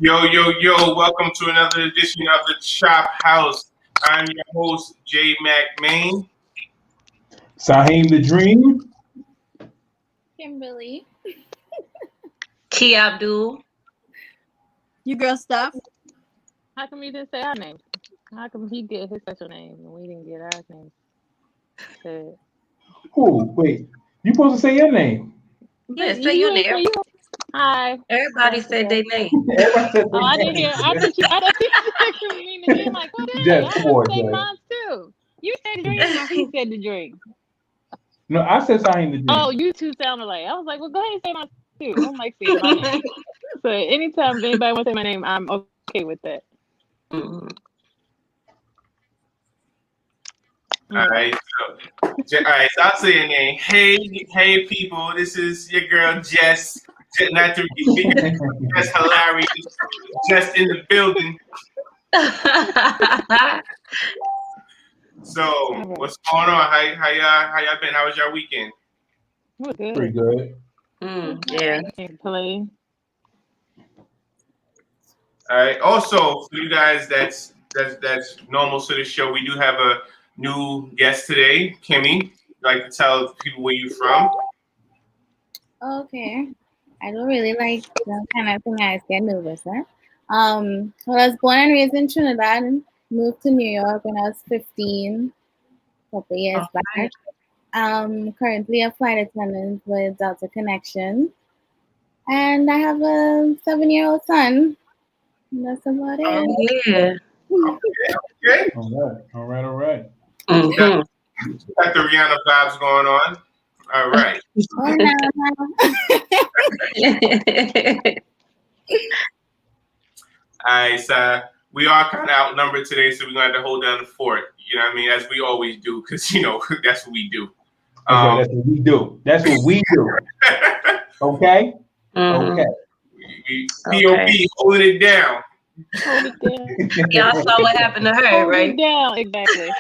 Yo, yo, yo, welcome to another edition of the Chop House. I'm your host, J Mac Main. Saheem the Dream. Kimberly. Key Abdul. You girl stuff. How come you didn't say our name? How come he get his special name and we didn't get our name? Said. Who? Wait, you supposed to say your name? Yeah, say your ain't say name. you- Hi. Everybody said their name. Everybody said Oh, I their didn't name. hear. I thought you mean the dream. Like, what is Jess, I come want on, to say Jess. mine too. You said the dream or he said the dream? No, I said Saheem the Dream. Oh, you two sound alike. I was like, well, go ahead and say mine too. I don't like saying my name. So anytime anybody wants to say my name, I'm okay with that. Mhm. All right, so I'll say your name. Hey, people, this is your girl Jess. Not to be Jess hilarious, Jess in the building. So, what's going on? How y'all been? How was your weekend? We're good. Pretty good. Yeah. Can't play. All right. Also, for you guys, that's normal to the show. We do have a new guest today, Kimmy. You'd like to tell people where you're from? Okay. I don't really like that kind of thing. I get nervous, huh? Well, I was born and raised in Trinidad and moved to New York when I was 15, a couple years back. Currently a flight attendant with Delta Connection. And I have a 7-year-old son. And that's about it. Oh, yeah. Okay. All right. Mhm. Got the Rihanna vibes going on. All right. Oh, no. All right, so we are kind of outnumbered today, so we're going to have to hold down the fort. You know what I mean? As we always do, because, that's what we do. That's what we do. That's what we do. Okay? Mhm. Okay. POP, holding it down. Hold it down. Y'all saw what happened to her, Hold right? it down. Exactly.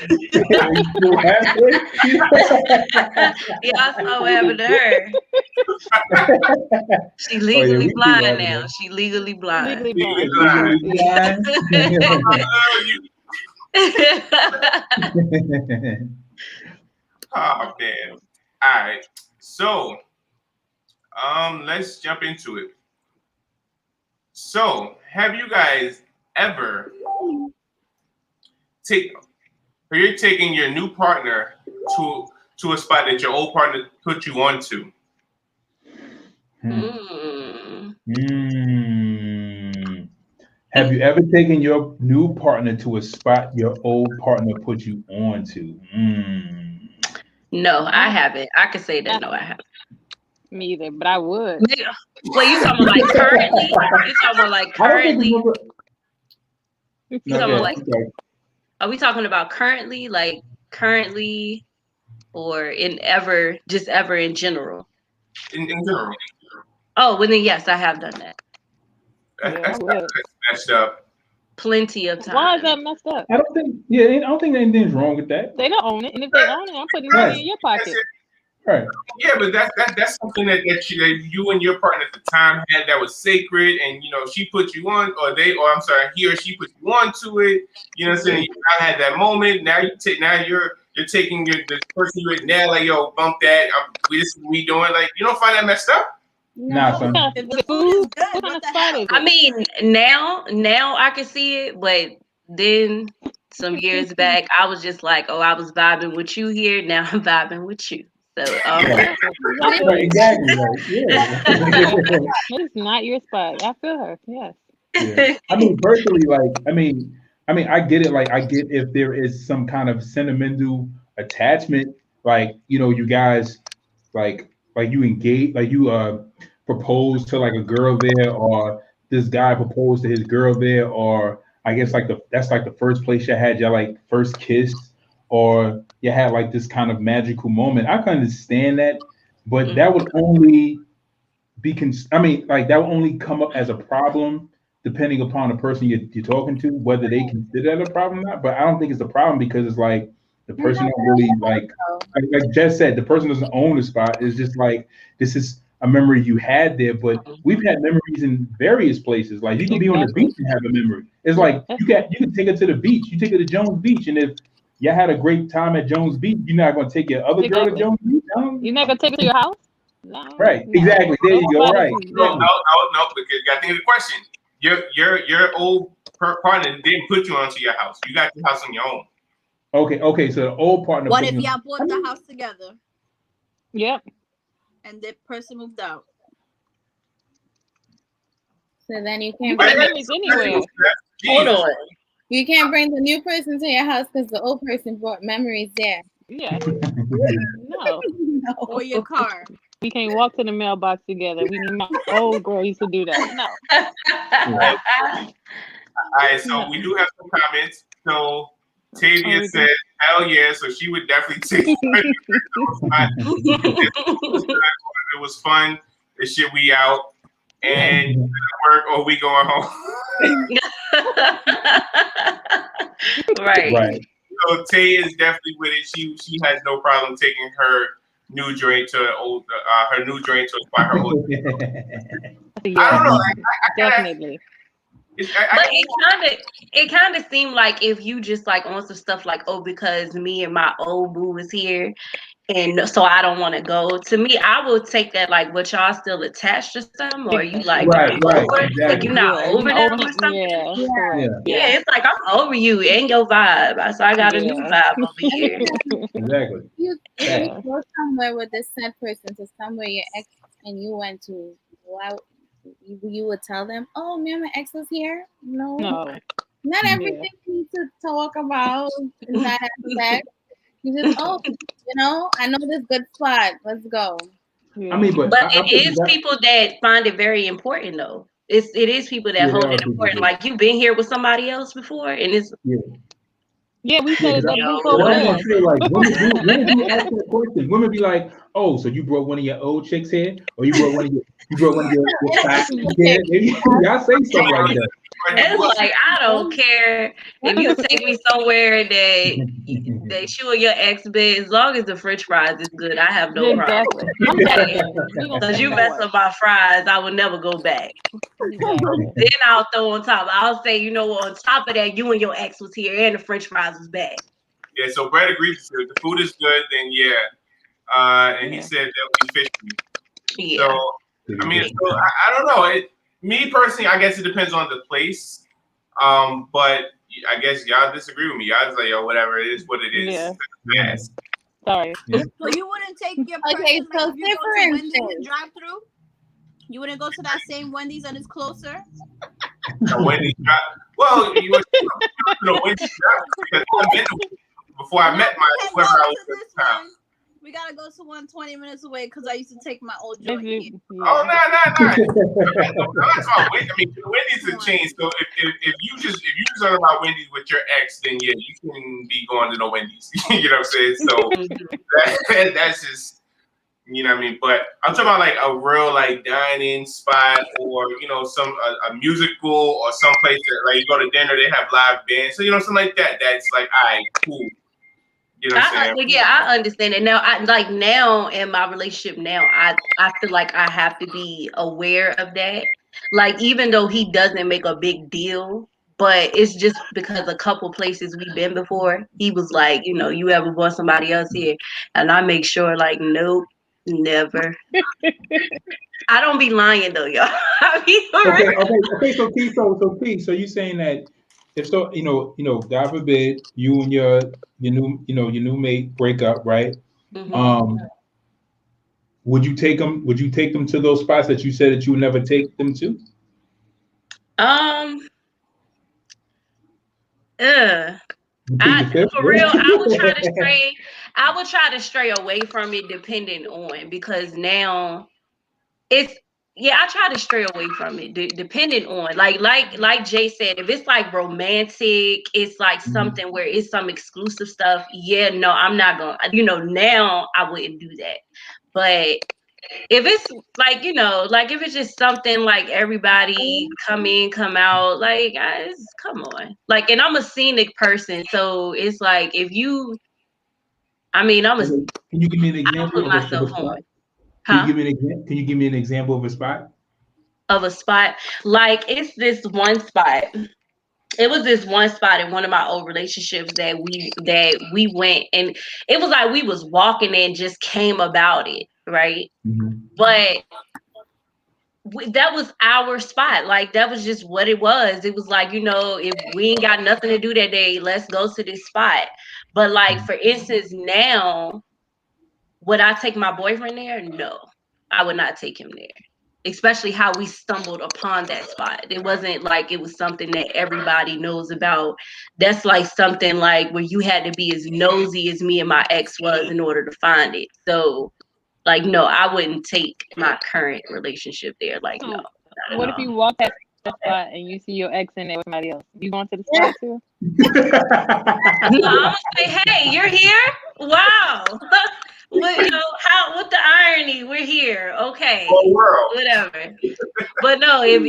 Y'all saw what happened to her. She legally we blind do now. She legally blind. Legally blind. Oh, man. All right. So, let's jump into it. So, have you guys ever you're taking your new partner to a spot that your old partner put you onto? Have you ever taken your new partner to a spot your old partner put you on to? No, I haven't. I could say that. No, I haven't. Me either, but I would. Well, you talking about like currently? You talking about like currently? You talking about like? Are we talking about currently, like currently, or just ever in general? In general. Oh, well then yes, I have done that. That's messed up. Plenty of time. Why is that messed up? I don't think anything's wrong with that. They don't own it, and if they own it, I'm putting money in your pocket. Right. Yeah, but that's something that you and your partner at the time had that was sacred, and she put you on, he or she put you on to it. You know what I'm saying? You had that moment. Now you're taking the person you with now, like, yo, bump that. This is what we doing. Like, you don't find that messed up? Nah, son. The food is good. What kind of spot is it? I mean, now I can see it, but then some years back, I was just like, oh, I was vibing with you here. Now I'm vibing with you. So, Right, exactly. Right. Yeah. It's not your spot. I feel her. Yes. Yeah. I mean, personally, I get it. Like, I get if there is some kind of sentimental attachment, like, you guys, like you engage, like you propose to like a girl there, or this guy proposed to his girl there, or I guess that's like the first place you had your like first kiss, or you had like this kind of magical moment. I can understand that, but that would only that would only come up as a problem depending upon the person you're talking to, whether they consider that a problem or not. But I don't think it's a problem because it's like the person don't really like Jess said, the person doesn't own the spot. It's just like this is a memory you had there, but we've had memories in various places. Like you can be on the beach and have a memory. It's like you can take her to the beach. You take her to Jones Beach, and if you had a great time at Jones Beach, you're not gonna take your other girl to Jones Beach. You're not gonna take her to your house? No. Right. Exactly. There you go. Right. No, because you got to think of the question. Your old partner didn't put you onto your house. You got your house on your own. Okay. So the old partner. What if y'all bought the house together? Yep. And the person moved out. So then you can't bring anywhere. Hold on. You can't bring the new person to your house because the old person brought memories there. Yeah. No. Or your car. We can't walk to the mailbox together. We need my old girl used to do that. No. All right, so we do have some comments. So Tavia said, hell yeah, so she would definitely take it. It was fun. The shit we out. And work or we going home. Right. So Tay is definitely with it. She has no problem taking her new joint to her new joint to by her old. Yeah, I don't know. Definitely. But it kind of seemed like if you just like on some stuff like, oh, because me and my old boo is here, and so I don't want to go. To me, I would take that like, what y'all still attached to them, or you like right, over, exactly. like you're not over them or something. Yeah, it's like I'm over you and your vibe, so I got a new vibe over here. Exactly. You go somewhere with this said person to somewhere your ex and you went to. Why you would tell them, "Oh, man, my ex was here." No. Not everything you need to talk about in that aspect. You just, I know this good spot. Let's go. I mean, but it is people that find it very important, though. It is people that hold it important. Like you've been here with somebody else before, and it's we said that before. Like women do ask that question. Women be like, "Oh, so you brought one of your old chicks here, or you brought one of your side chicks here?" Y'all say something like that. It's like I don't care if you take me somewhere that you and your ex bed, as long as the French fries is good, I have no problem. Because you mess up my fries, I will never go back. Then I'll throw on top. I'll say, on top of that, you and your ex was here and the French fries was bad. Yeah, so Brad agrees with you. If the food is good, then and he said they'll be fishy. Yeah. So I mean, I don't know. Me personally, I guess it depends on the place. But I guess y'all disagree with me. Y'all just like, yo, whatever, it is what it is. Yeah. Sorry. So you wouldn't take your person, okay, so if you go to Wendy's and drive through? You wouldn't go to that same Wendy's and it's closer? Wendy's well, you went to Wendy's because I've been before I met my whoever I was at the time. We gotta go to 120 minutes away because I used to take my old joint here. Oh, no. I mean, Wendy's is a chain. So if you just talk about Wendy's with your ex, then yeah, you can be going to no Wendy's. You know what I'm saying? So that's just, you know what I mean. But I'm talking about like a real like dining spot, or some a musical or some place that like you go to dinner, they have live bands. So something like that. That's like, all right, cool. You know what I'm saying? Yeah, I understand it now. Now in my relationship now, I feel like I have to be aware of that. Like even though he doesn't make a big deal, but it's just because a couple places we've been before, he was like, you ever want somebody else here? And I make sure like, nope, never. I don't be lying though, y'all. Okay. So P, so you saying that if so, God forbid you and your new mate break up, right? Mm-hmm. Would you take them to those spots that you said that you would never take them to? For real, I would try to stray away from it depending on, because now it's I try to stray away from it depending on like Jay said, if it's like romantic, it's like something where it's some exclusive stuff. Yeah, no, I'm not gonna, now I wouldn't do that. But if it's like, if it's just something like everybody come in, come out, like guys, come on. Like, and I'm a scenic person, so it's like if you, Can you give me an example? I put myself on. Can you give me an example of a spot? Of a spot, like it's this one spot. It was this one spot in one of my old relationships that we went, and it was like we was walking and just came about it, right? Mm-hmm. But that was our spot. Like that was just what it was. It was like, you know, if we ain't got nothing to do that day, let's go to this spot. But like, for instance, now, would I take my boyfriend there? No, I would not take him there. Especially how we stumbled upon that spot. It wasn't like it was something that everybody knows about. That's like something like where you had to be as nosy as me and my ex was in order to find it. So like, no, I wouldn't take my current relationship there. Like, no. What if you walk past the spot and you see your ex in there with somebody else? You going to the spot too? No, I'm gonna say, hey, you're here? Wow. What the irony? We're here. Okay. Whatever. But no, if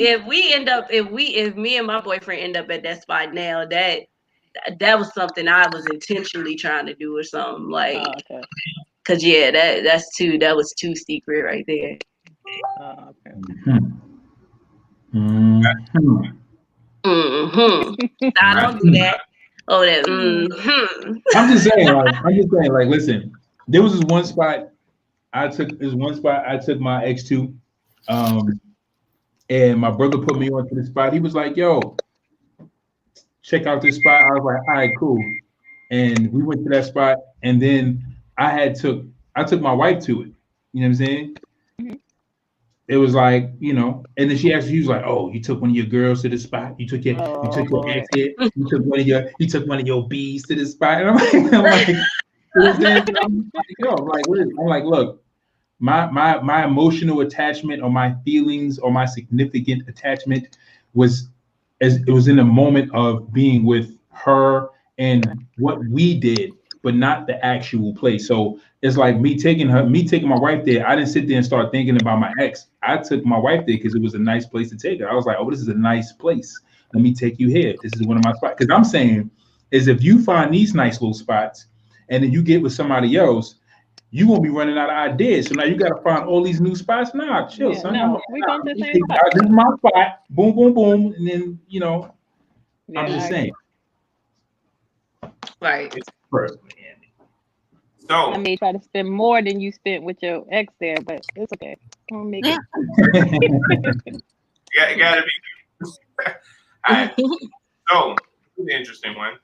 me and my boyfriend end up at that spot now, that was something I was intentionally trying to do or something. Like, okay. Cause yeah, that was too secret right there. Okay. Mm-hmm. I don't do that. Oh, that. Mm-hmm. I'm just saying, like, listen, there was this one spot I took my ex to, and my brother put me onto the spot. He was like, "Yo, check out this spot." I was like, "All right, cool," and we went to that spot, and then I took my wife to it. You know what I'm saying? Mm-hmm. It was like, you know, and then she was like, "Oh, you took one of your girls to the spot. You took your ex here. You took one of your bees to the spot." And I'm like, look, my emotional attachment or my feelings or my significant attachment was in the moment of being with her and what we did, but not the actual place. So it's like me taking my wife there. I didn't sit there and start thinking about my ex. I took my wife there because it was a nice place to take her. I was like, oh, this is a nice place. Let me take you here. This is one of my spots. Because I'm saying is if you find these nice little spots and then you get with somebody else, you won't be running out of ideas. So now you got to find all these new spots. Nah, chill, son. No, we going to the same spot. This is my spot. Boom, boom, boom. And then, you know, I'm just saying. Right. It's personally, Andy. So I may try to spend more than you spent with your ex there, but it's okay. We'll make it. It gotta be. All right. So, an interesting one.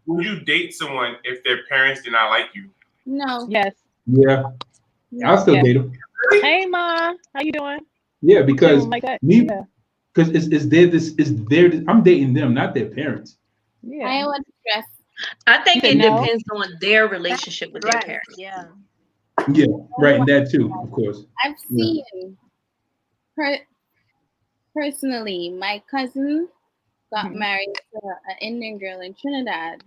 Would you date someone if their parents did not like you? No. Yes. Yeah. I'll still date them. Hey, Ma, how you doing? Yeah, because like that. because I'm dating them, not their parents. Yeah. I want to stress. I think it depends on their relationship with their parents. Yeah. Yeah, right, and that too, of course. I've seen personally, my cousin got married to an Indian girl in Trinidad,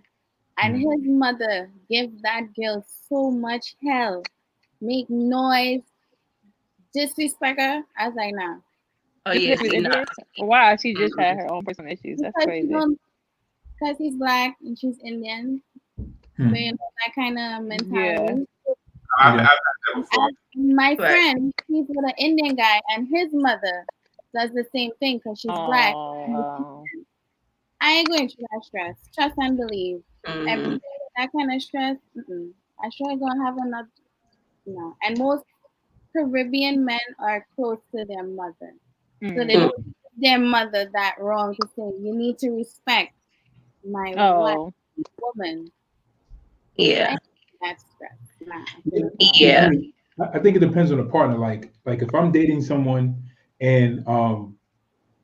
and his mother gave that girl so much hell, make noise, disrespect her. I was like, nah. Oh yeah, wow, she just had her own personal issues. That's crazy. Because he's black and she's Indian, so you know that kind of mentality. Yeah. My friend, he's with an Indian guy, and his mother does the same thing because she's black. I ain't going through that stress. Trust and believe. Every day, that kind of stress. I sure gonna have another. No, and most Caribbean men are close to their mother, so they don't give their mother that wrong to say you need to respect my wife, woman. Yeah. That's stress. Nah. Yeah. I think it depends on the partner. Like if I'm dating someone and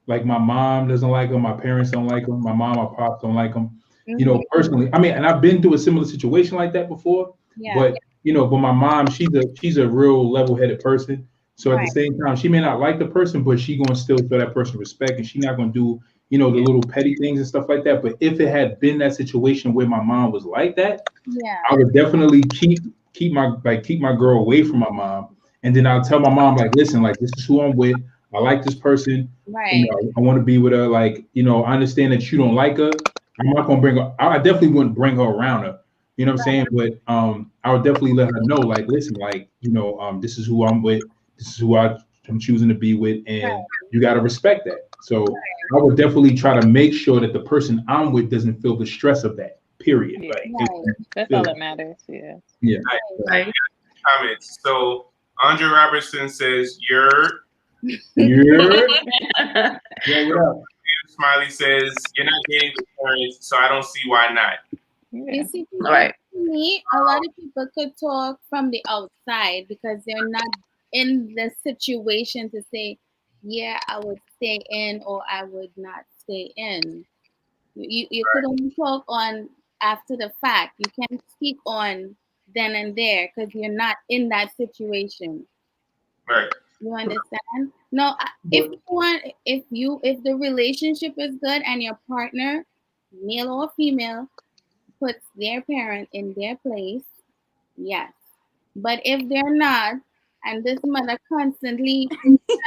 like my mom doesn't like them, my parents don't like them, my mom or pops don't like them. You know, personally, I mean, and I've been through a similar situation like that before. But you know, but my mom, she's a real level-headed person. So at the same time, she may not like the person, but she gonna still show that person respect, and she's not gonna do, you know, the little petty things and stuff like that. But if it had been that situation where my mom was like that, I would definitely keep my girl away from my mom, and then I'll tell my mom, like, listen, like, this is who I'm with. I like this person. You know, I want to be with her. Like, you know, I understand that you don't like her. I'm not gonna bring her. I definitely wouldn't bring her around her. You know what I'm saying? But I would definitely let her know, like, listen, like, this is who I'm with, this is who I'm choosing to be with, and you got to respect that. So I would definitely try to make sure that the person I'm with doesn't feel the stress of that. Period. Yeah. Like, That's all that matters. Yeah. Yeah. Right. Comments. So Andre Robertson says you're. Yeah. Smiley says you're not dating the parents, so I don't see why not. Yeah. You see, Right. to me, a lot of people could talk from the outside because they're not in the situation to say, yeah, I would stay in or I would not stay in. You could only talk on after the fact. You can't speak on then and there because you're not in that situation. Right. You understand? No, if the relationship is good and your partner, male or female, puts their parent in their place, yes. But if they're not, and this mother constantly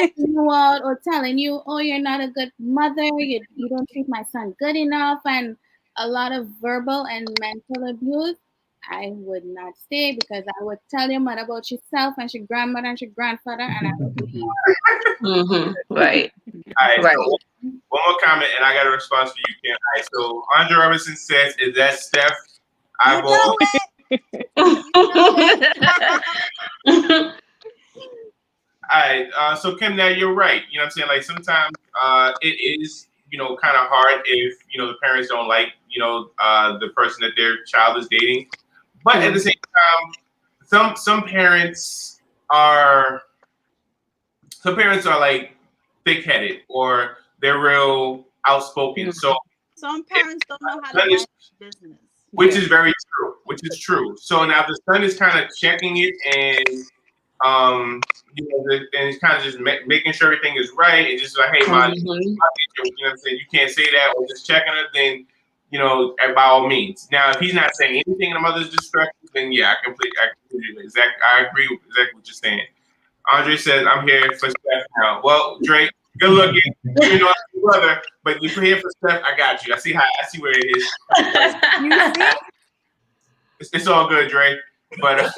acting you out or telling you, oh, you're not a good mother, you don't treat my son good enough, and a lot of verbal and mental abuse, I would not stay because I would tell your mother about yourself and your grandmother and your grandfather, and I would leave. Right. All right. Right. So one more comment, and I got a response for you, Ken. All right. So Andre Robertson says, "Is that Steph?" Eyeball. All right. So Kim, now you're right. You know what I'm saying? Like sometimes it is, kind of hard if the parents don't like the person that their child is dating. But at the same time, some parents are like thick-headed or they're real outspoken. So some parents don't know how to manage business, which is very true. Which is true. So now the son is kind of checking it and and he's kind of just making sure everything is right and just like, hey, man, you know what I'm saying? You can't say that or just checking it. Then by all means. Now, if he's not saying anything in the mother's distress, then yeah, I agree with exactly what you're saying. Andre says, I'm here for Steph now. Well, Drake, good looking. I'm your brother, but if you're here for Steph, I got you. I see where it is. You see? It's all good, Drake. But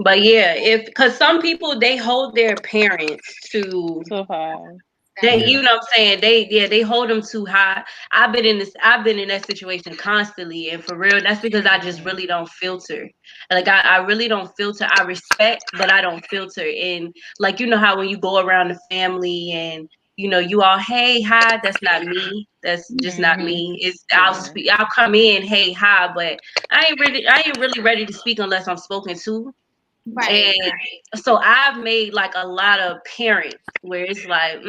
But yeah, because some people they hold their parents to so high. You know what I'm saying? They hold them too high. I've been in that situation constantly, and for real, that's because I just really don't filter. Like I really don't filter. I respect, but I don't filter. And like how when you go around the family and you all, hey, hi, that's not me. That's just not me. I'll come in, hey, hi, but I ain't really ready to speak unless I'm spoken to. Right. And so I've made like a lot of parents where it's like,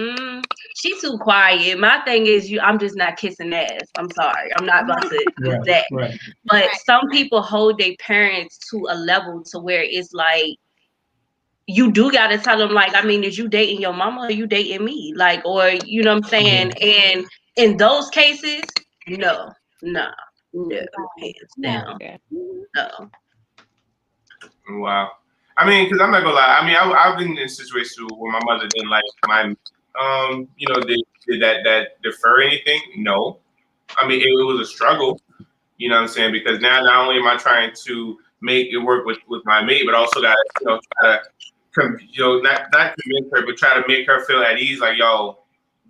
she's too quiet. My thing is I'm just not kissing ass. I'm sorry. I'm not about to do that. Right. But some people hold their parents to a level to where it's like, you do got to tell them, like, I mean, is you dating your mama or are you dating me? Like, or, you know what I'm saying? And in those cases, no, hands down. No. Wow. I mean, because I'm not gonna lie. I mean, I've been in situations where my mother didn't like my, did that defer anything? No. I mean, it was a struggle. You know what I'm saying? Because now not only am I trying to make it work with my mate, but also got to try to not convince her, but try to make her feel at ease. Like, yo,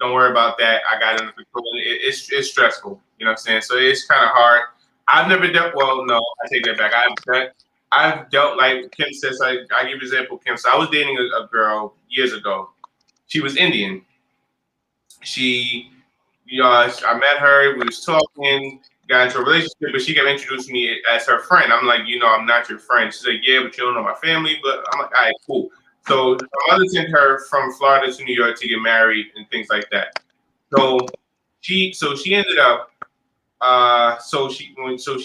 don't worry about that. I got it under control. It's stressful. You know what I'm saying? So it's kind of hard. I've never dealt. Well, no, I take that back. I've dealt, like Kim says, I give you an example, Kim. So I was dating a girl years ago. She was Indian. I met her, we was talking, got into a relationship, but she kept introducing me as her friend. I'm like, I'm not your friend. She's like, yeah, but you don't know my family. But I'm like, all right, cool. So my mother sent her from Florida to New York to get married and things like that. So she ended up, so she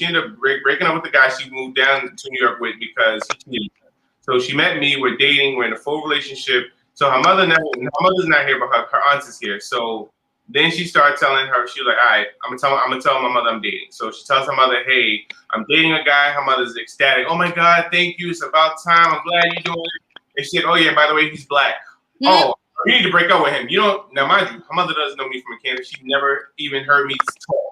ended up breaking up with the guy she moved down to New York with because he cheated. So she met me. We're dating. We're in a full relationship. So her mother's not here, but her aunt is here. So then she started telling her. She was like, "All right, I'm gonna tell my mother I'm dating." So she tells her mother, "Hey, I'm dating a guy." Her mother's ecstatic. "Oh my God, thank you. It's about time. I'm glad you're doing it." And she said, "Oh yeah, by the way, he's black." Oh, you need to break up with him. Now mind you, her mother doesn't know me from a Canada. She never even heard me talk.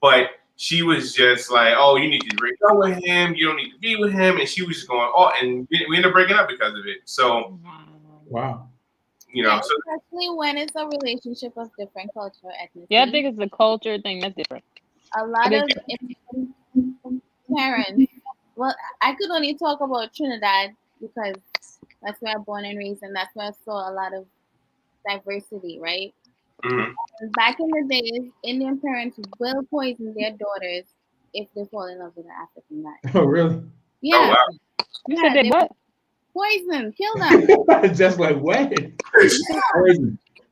But she was just like, "Oh, you need to break up with him. You don't need to be with him." And she was just going, "Oh," and we ended up breaking up because of it. So, wow. You know, so especially when it's a relationship of different culture, ethnicity. Yeah, I think it's a culture thing. That's different. A lot of parents. Well, I could only talk about Trinidad because that's where I'm born and raised, and that's where I saw a lot of diversity, right? mm-hmm. Back in the days, Indian parents will poison their daughters if they fall in love with an African guy. Oh, really? Yeah. Oh, wow. You said they what? Poison, kill them. Just like what?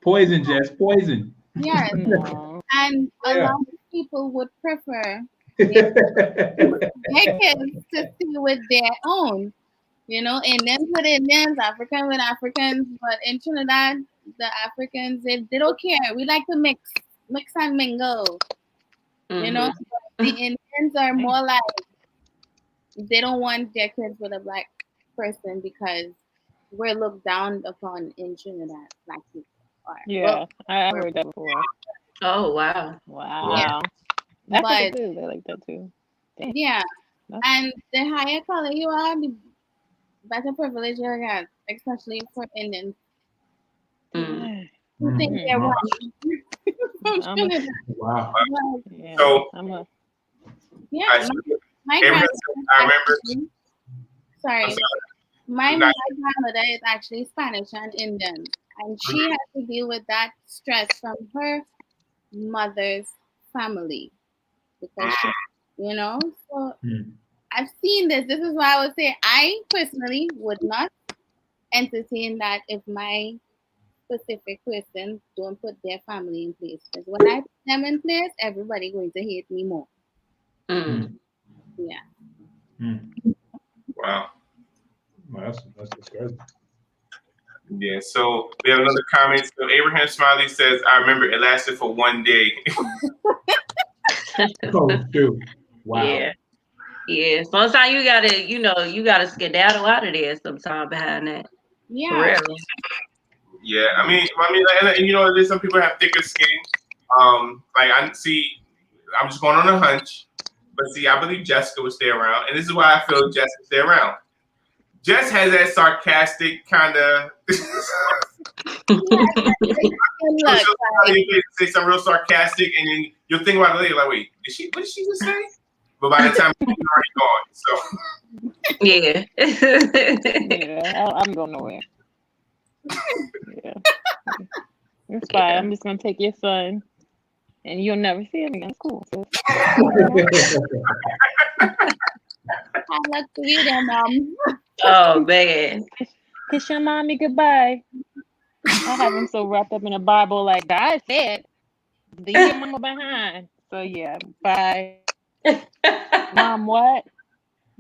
Poison, Jess, poison. Yes. No. And a lot of people would prefer their kids to stay with their own. You know, Indians with Indians, African with Africans, but in Trinidad, the Africans, they don't care. We like to mix and mingle. Mm-hmm. You know, the Indians are more like they don't want their kids with a black person because we're looked down upon in Trinidad, black people. Yeah, I heard that before. Oh wow. Wow. Yeah. Africa too, they like that too. Damn. Yeah. And the higher color you are, the better privilege you get, especially for Indians. Mm-hmm. Think they're Wow. Yeah. So, yeah, my grandmother. Sorry. My grandmother is actually Spanish and Indian, and she had to deal with that stress from her mother's family because she, you know. So I've seen this. This is why I would say I personally would not entertain that if my specific person don't put their family in place. Because when I put them in place, everybody going to hate me more. Yeah. Wow. Well, that's disgusting. Yeah, so we have another comment. So Abraham Smiley says, I remember it lasted for 1 day. Oh, dude. Wow. Yeah. Yeah. Sometimes you gotta skedaddle out of there sometime behind that. Yeah. For real. Yeah, I mean, and you know, there's some people have thicker skin. Like I'm just going on a hunch, but see, I believe Jessica would stay around, and this is why I feel Jessica would stay around. Jess has that sarcastic kind of. Say something real sarcastic, and then you'll think about it later, like, wait, what did she just say? But by the time she's already gone, so. Yeah, I'm going nowhere. Yeah. It's fine. I'm just gonna take your son, and you'll never see him again. It's cool. I love to you, then, Mom. Oh man. Kiss your mommy goodbye. I have him so wrapped up in a Bible, like God said, leave your mama behind. So yeah, bye. Mom, what?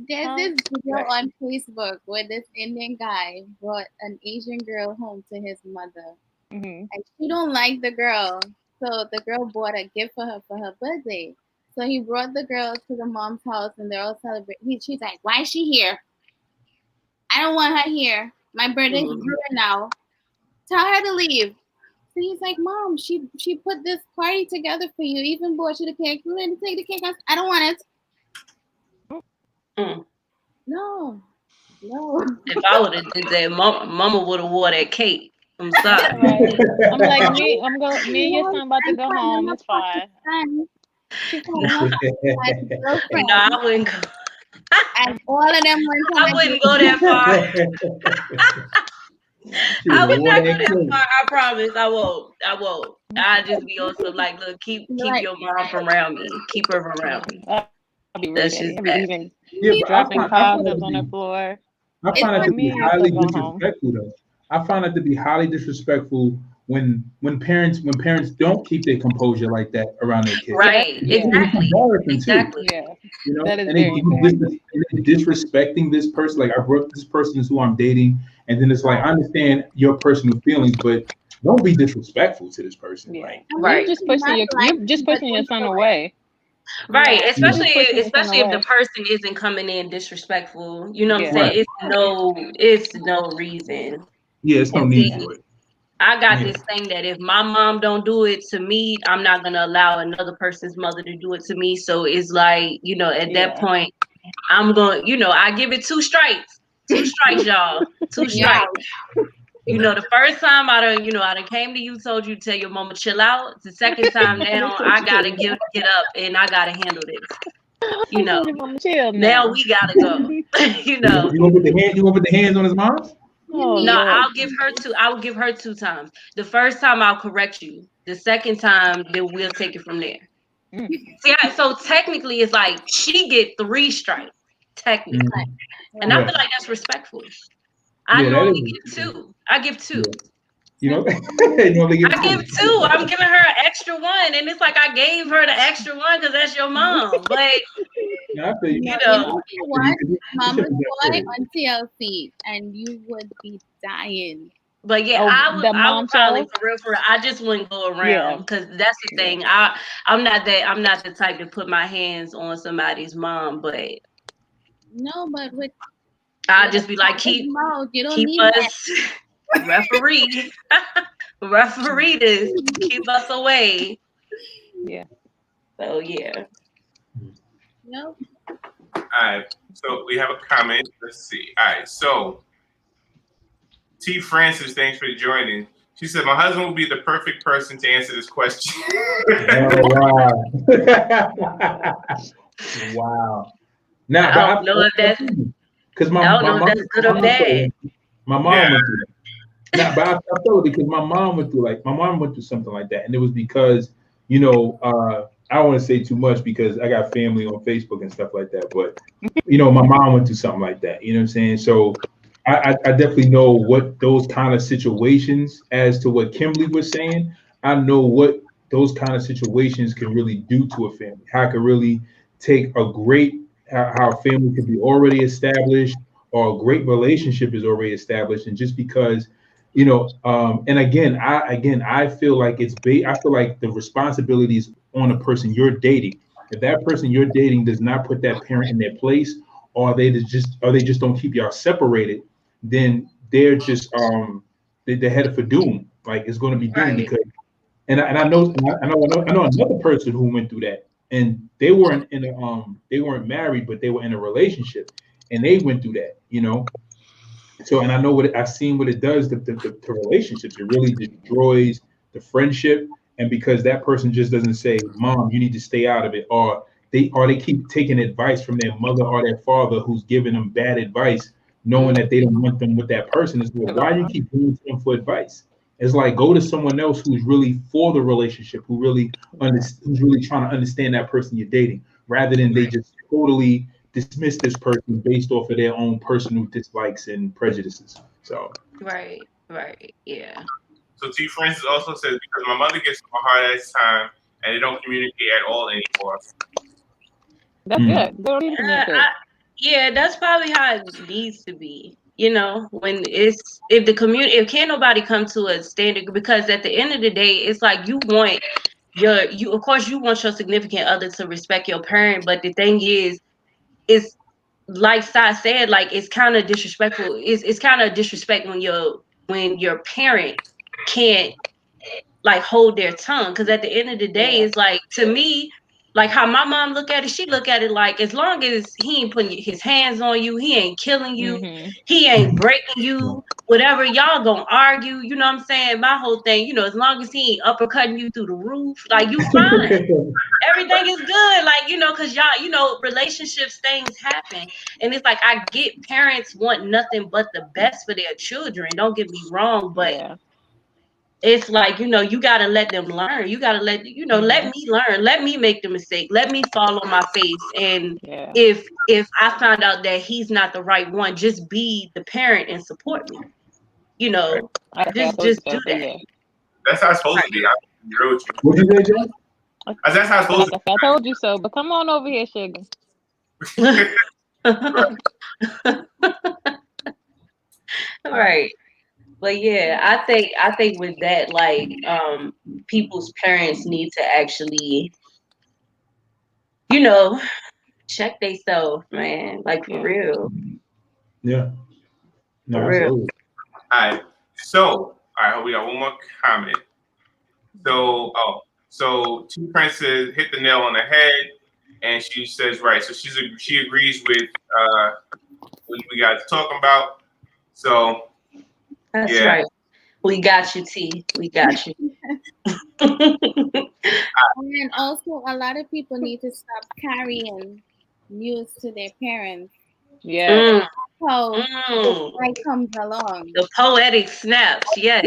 There's this video on Facebook where this Indian guy brought an Asian girl home to his mother. Mm-hmm. And she don't like the girl. So the girl bought a gift for her birthday. So he brought the girl to the mom's house and they're all celebrating. She's like, why is she here? I don't want her here. My birthday's ruined now. Tell her to leave. So he's like, Mom, she put this party together for you. Even bought you the cake. You didn't take the cake. I don't want it. No. If I would have did that, Mama would have wore that cake. I'm sorry. Right. I'm like, me and your son about to go home. It's fine. No, I wouldn't go. And all of them went. I wouldn't go that far. I would not go that far. I promise. I won't. I'll just be on some like, look, keep your mom from around me. Keep her from around me. I'll be really even dropping condoms on the floor. I find it to be highly disrespectful, though. I find it to be highly disrespectful when parents don't keep their composure like that around their kids. Right. Yeah. Exactly. Yeah. You know, that is and they disrespecting this person. Like, I brought this person is who I'm dating, and then it's like, I understand your personal feelings, but don't be disrespectful to this person. Yeah. Like, right. You're just pushing your son away. Right, especially if the person isn't coming in disrespectful. You know what I'm saying? It's no reason. Yeah, it's no need for it. I got this thing that if my mom don't do it to me, I'm not gonna allow another person's mother to do it to me. So it's like, at that point, I'm going, I give it 2 strikes. 2 strikes, y'all. 2 strikes. The first time I done came to you, told you to tell your mama chill out. The second time now, I gotta get up and I gotta handle this. Now we gotta go. You gonna put the hands on his mom? Oh, no, Lord. I will give her 2 times. The first time I'll correct you. The second time, then we'll take it from there. See, so technically it's like she get 3 strikes, technically. And I feel like that's respectful. I normally give 2. I give 2. I give 2. I'm giving her an extra 1, and it's like I gave her the extra 1 because that's your mom. Like, Mama's boy on TLC, and you would be dying. But yeah, I would probably for real. I just wouldn't go around because that's the thing. I'm not the type to put my hands on somebody's mom, but I just be like keep us referee this, keep us away. Yeah. So yeah. Nope. All right. So we have a comment. Let's see. All right. So T. Francis, thanks for joining. She said, "My husband will be the perfect person to answer this question." Oh, wow. Wow. Now, I don't know if that's because I don't know if that's good or bad. My mom went through that. Now, but I felt it because my mom went through something like that, and it was because I don't want to say too much because I got family on Facebook and stuff like that. But my mom went through something like that. You know what I'm saying? So I definitely know what those kind of situations, as to what Kimberly was saying. I know what those kind of situations can really do to a family. How it can really take how a family can be already established, or a great relationship is already established, and just because. And again, I feel like I feel like the responsibility is on the person you're dating. If that person you're dating does not put that parent in their place, or they just don't keep y'all separated, then they're just they're headed for doom. Like it's going to be doomed because. And I know another person who went through that, and they weren't they weren't married, but they were in a relationship, and they went through that. So, and I know I've seen what it does to relationships. It really destroys the friendship. And because that person just doesn't say, "Mom, you need to stay out of it," or they keep taking advice from their mother or their father who's giving them bad advice, knowing that they don't want them with that person. Is why do you keep going to them for advice? It's like go to someone else who's really for the relationship, who's really trying to understand that person you're dating, rather than they just totally dismiss this person based off of their own personal dislikes and prejudices. So right, yeah. So T. Francis also says, because my mother gets a hard ass time and they don't communicate at all anymore. That's good. They don't need to communicate. Yeah, that's probably how it needs to be. When if can't nobody come to a standard, because at the end of the day, it's like you want of course you want your significant other to respect your parent, but the thing is, it's like Sai said, like it's kind of disrespectful. It's kind of disrespect when your parent can't like hold their tongue, because at the end of the day, it's like, to me, like how my mom look at it, she look at it like, as long as he ain't putting his hands on you, he ain't killing you, he ain't breaking you, whatever, y'all gonna argue, you know what I'm saying? My whole thing, as long as he ain't uppercutting you through the roof, like you fine. Everything is good, like, because y'all, relationships, things happen. And it's like, I get parents want nothing but the best for their children, don't get me wrong, but it's like, you got to let them learn. You got to let me learn. Let me make the mistake. Let me fall on my face. And if I find out that he's not the right one, just be the parent and support me. Just do that. That's how it's supposed to be. I'm real with you. What you say, John? That's how it's supposed to be. I told you so, but come on over here, sugar. Right. But yeah, I think with that, like, people's parents need to actually, check themselves, man. Like, for real. Yeah. No, for real. All right. So, All right, we got one more comment. So Two Princes hit the nail on the head, and she says right. So she agrees with what we guys talking about. So That's yeah. right. We got you, T. We got you. And also, a lot of people need to stop carrying news to their parents. Yeah. How life comes along. The poetic snaps, yes.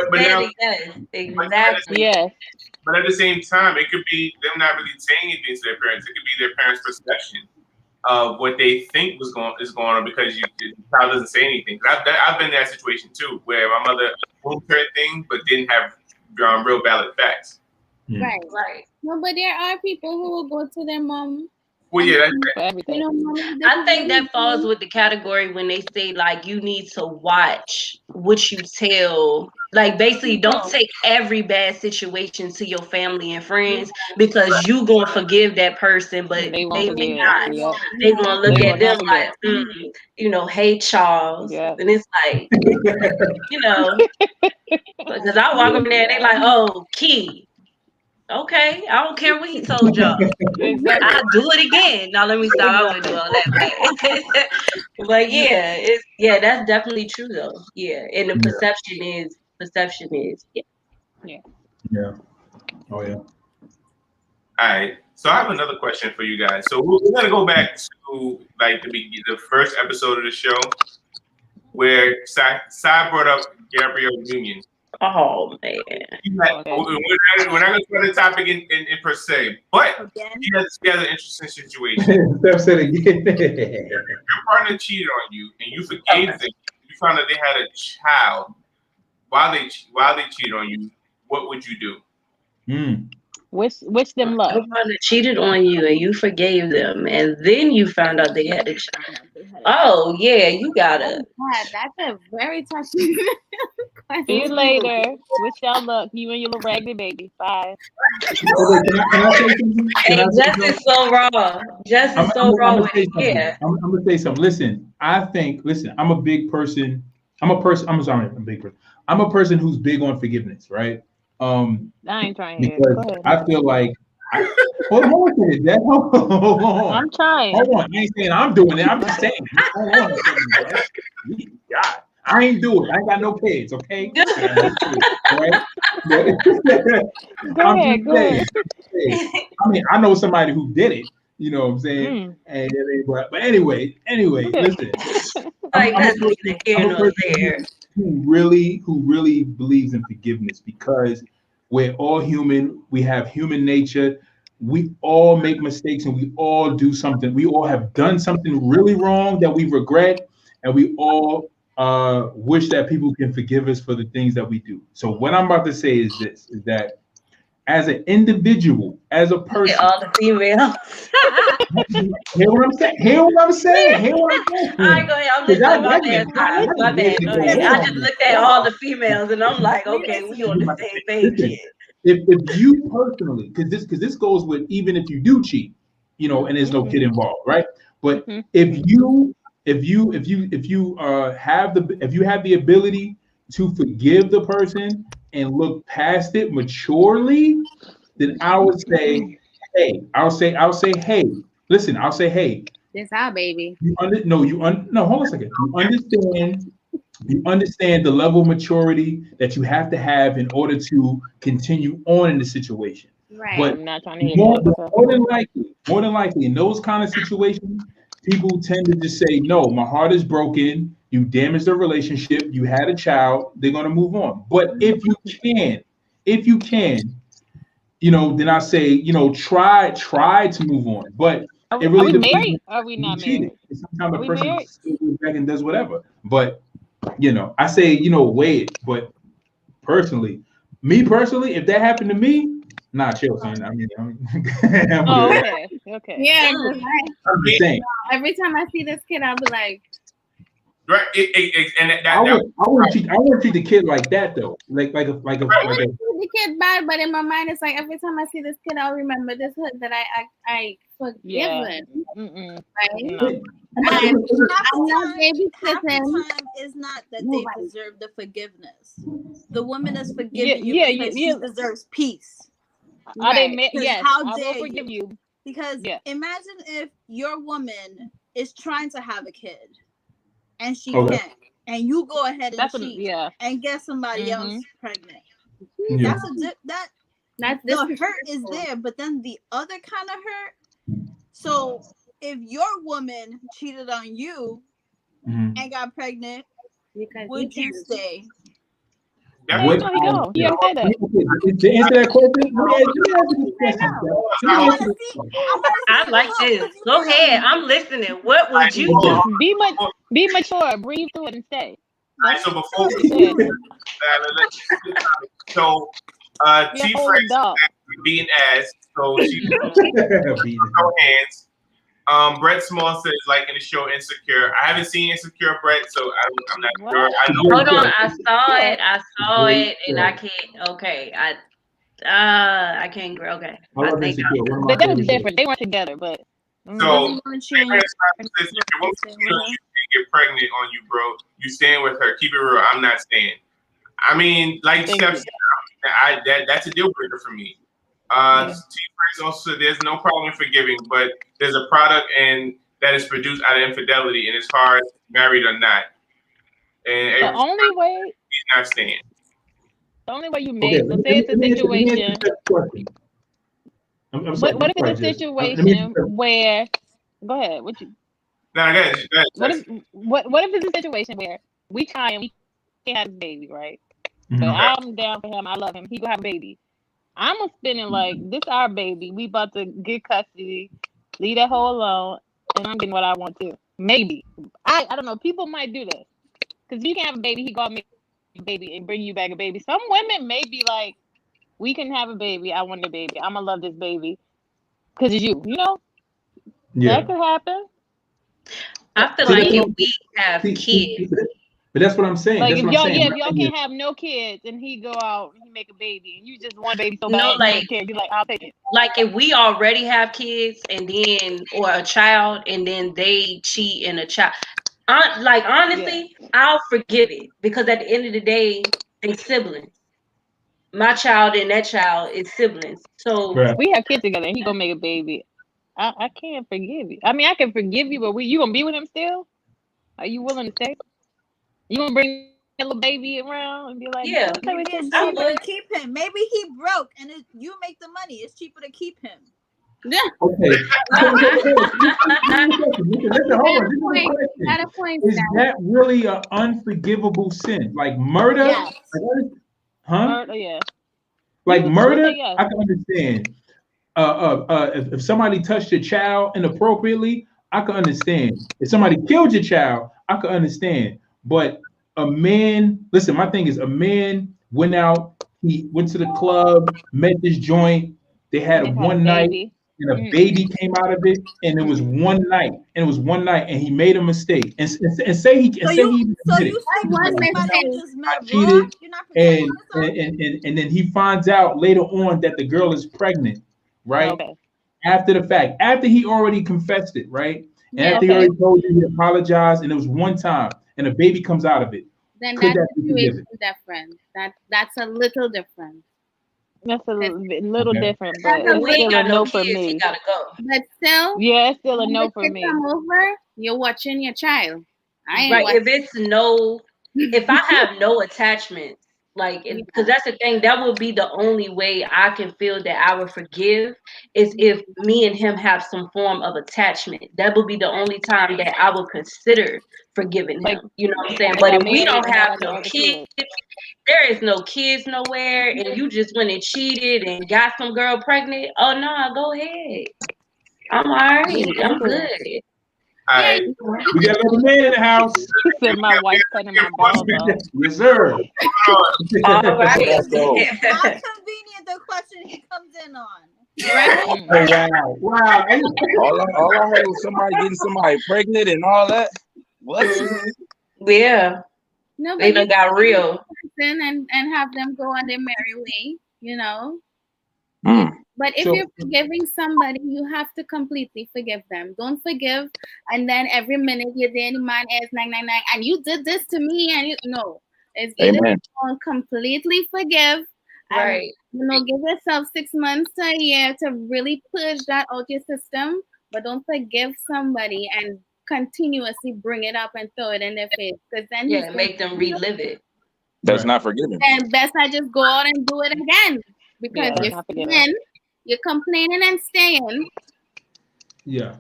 But now, yes, exactly. Yes. But at the same time, it could be them not really saying anything to their parents. It could be their parents' perception of what they think is going on because the child doesn't say anything. I've been in that situation too, where my mother won't certain things but didn't have real valid facts. Right. No, but there are people who will go to their mom. Well, yeah, everything. I think that falls with the category when they say like you need to watch what you tell. Like basically, don't take every bad situation to your family and friends because you gonna forgive that person, but they may not. Yep. They gonna look at them like, hey Charles, and it's like, because I walk up there and they like, oh, Key. Okay, I don't care what he told y'all. I'll do it again. Now let me stop. I won't do all that. But yeah, that's definitely true though. Yeah, and the perception is. Yeah. Oh yeah. All right. So I have another question for you guys. So we're gonna go back to like the first episode of the show where Sai brought up Gabrielle Union. Oh man. We're not going to try the topic in per se, but she has an interesting situation. Steph said again. Your partner cheated on you, and you forgave them. You found out they had a child while they cheated on you. What would you do? Wish them luck. Your partner cheated on you, and you forgave them, and then you found out they had a child. Oh yeah, you gotta. God, that's a very touching question. See you later. Wish y'all luck. You and your little raggedy baby. Bye. Hey, Jess is so raw. Jess is so raw with it. Yeah. I'm gonna say something. Listen, I'm a big person. I'm a big person. I'm a person who's big on forgiveness, right? I ain't trying to hear. Because Go ahead. I feel like hold on. I'm trying. Hold on. I ain't saying I'm doing it. I'm just saying. Hold on. God, I ain't doing it. I ain't got no kids, okay? Right? Go ahead. I mean, I know somebody who did it. You know what I'm saying? But anyway, listen. I'm a person who really believes in forgiveness because we're all human. We have human nature. We all make mistakes and we all do something. We all have done something really wrong that we regret, and we all wish that people can forgive us for the things that we do. So what I'm about to say is this: is that as an individual, as a person, all the females. Hear what I'm saying. All right, go ahead. I'm listening. My bad. Go ahead. I just looked at all the females and I'm like, okay, we on the same page here. If you personally, because this goes with even if you do cheat, and there's no kid involved, right? But if you have the ability to forgive the person and look past it maturely, then I would say, hey, listen, I'll say, hey, this our baby. No, hold on a second. You understand the level of maturity that you have to have in order to continue on in the situation. Right. But I'm not trying to hear more than likely, in those kind of situations, people tend to just say, no, my heart is broken. You damaged the relationship. You had a child. They're going to move on. But if you can, then I say, try to move on. But it really are we married? Or are we not married? Sometimes a person still goes back and does whatever. But, I say, weigh it. But me personally, if that happened to me, nah, chill, son. I mean, okay. Yeah, I'm just saying. Every time I see this kid, I'll be like, right. I wouldn't treat the kid like that though. Like a think the kid bad, but in my mind, it's like every time I see this kid, I'll remember this hood that I forgiven. Right? No. And I'm not half the babysitting. time is not that they deserve the forgiveness. The woman is forgiving Yeah, you because she deserves peace. Are they Right. yes, How I will dare forgive you. Because Yeah. imagine if your woman is trying to have a kid and she Okay. can't, and you go ahead and That's cheat and get somebody else pregnant. Yeah. That's The hurt is there, but then the other kind of hurt. So if your woman cheated on you Mhm. and got pregnant, because would you stay? What? No, he don't. He don't say that. To answer that question, let me answer this question. I like this. Go ahead. I'm listening. What would you do? Be mature. Breathe through it and stay. All right, so before so T Frank being asked, so she no hands. Brett Small says like in the show Insecure. I haven't seen Insecure, Brett, so I'm not sure. I know. Hold on, I saw it, and I can't. Okay, I can't. Okay, I think but that was different. They weren't together, but so if your woman cheating, you get pregnant on you, bro, you staying with her. Keep it real. I'm not staying. I mean, like Steph said, that's a deal breaker for me. T-Frex also said there's no problem in forgiving, but there's a product and that is produced out of infidelity, and it's hard, married or not. And the only way he's not staying. The only way you make, let's say it's a situation. What if it's a situation where? Go ahead. What you? No, go ahead. What if it's a situation where we try and we can't have a baby, right? Mm-hmm. But I'm down for him. I love him. He gonna have a baby. I'm spinning like this our baby. We about to get custody, leave that hoe alone, and I'm getting what I want to. Maybe I don't know. People might do that because you can have a baby. He gonna make a baby and bring you back a baby. Some women may be like, we can have a baby. I want a baby. I'm gonna love this baby because it's you. You know, that could happen. I feel like if we have kids. But that's what I'm saying. Like that's if what y'all can't have no kids and he go out and he make a baby and you just want a baby so bad, no, like, you like, I'll take it. Like if we already have kids and then or a child and then they cheat and a child, like honestly, I'll forgive it because at the end of the day, they siblings. My child and that child is siblings. So we have kids together and he gonna make a baby. I can't forgive you. I mean, I can forgive you, but you gonna be with him still? Are you willing to stay? You gonna bring a little baby around and be like, yeah, maybe it's cheaper to keep him. Maybe he broke and you make the money. It's cheaper to keep him. Yeah. Okay. Is that really an unforgivable sin? Like murder? Yes. Murder, yeah. Like murder, I can understand. If somebody touched your child inappropriately, I can understand. If somebody killed your child, I can understand. But a man, listen, my thing is a man went out, he went to the club, met this joint, they had one night, and a baby came out of it, and it was one night, and he made a mistake. And say he cheated, and then he finds out later on that the girl is pregnant, right? Okay. After the fact, after he already confessed it, right? And after he already told you he apologized, and it was one time, and a baby comes out of it. Then that situation is different. That's a little different. That's a little different, but it's still a no for me. You gotta go. But still, it's still a no for me. Come over, you're watching your child. If it's no, if I have no attachment, like, because that's the thing, that would be the only way I can feel that I would forgive is if me and him have some form of attachment. That would be the only time that I would consider forgiving him. You know what I'm saying? But if we don't have no kids, there is no kids nowhere, and you just went and cheated and got some girl pregnant, oh no, go ahead. I'm all right. I'm good. All right. We got another man in the house. He said my wife cutting my balls off. Yes, sir. All right. How convenient the question he comes in on. Right? Wow. All I heard was somebody getting somebody pregnant and all that. What? Yeah. No, they done got real. And have them go on their merry way. you know. Mm. But if So- you're forgiving somebody, you have to completely forgive them. Don't forgive, and then every minute you're there, the man is 999, and you did this to me, and you no. It's either Amen. you don't completely forgive, and Right. give yourself 6 months to a year to really purge that out your system. But don't forgive somebody and continuously bring it up and throw it in their face, because then Yeah, make them relive it. That's Right. not forgiving. and best I just go out and do it again, because Yeah, if not forget then you're complaining and staying. Yeah,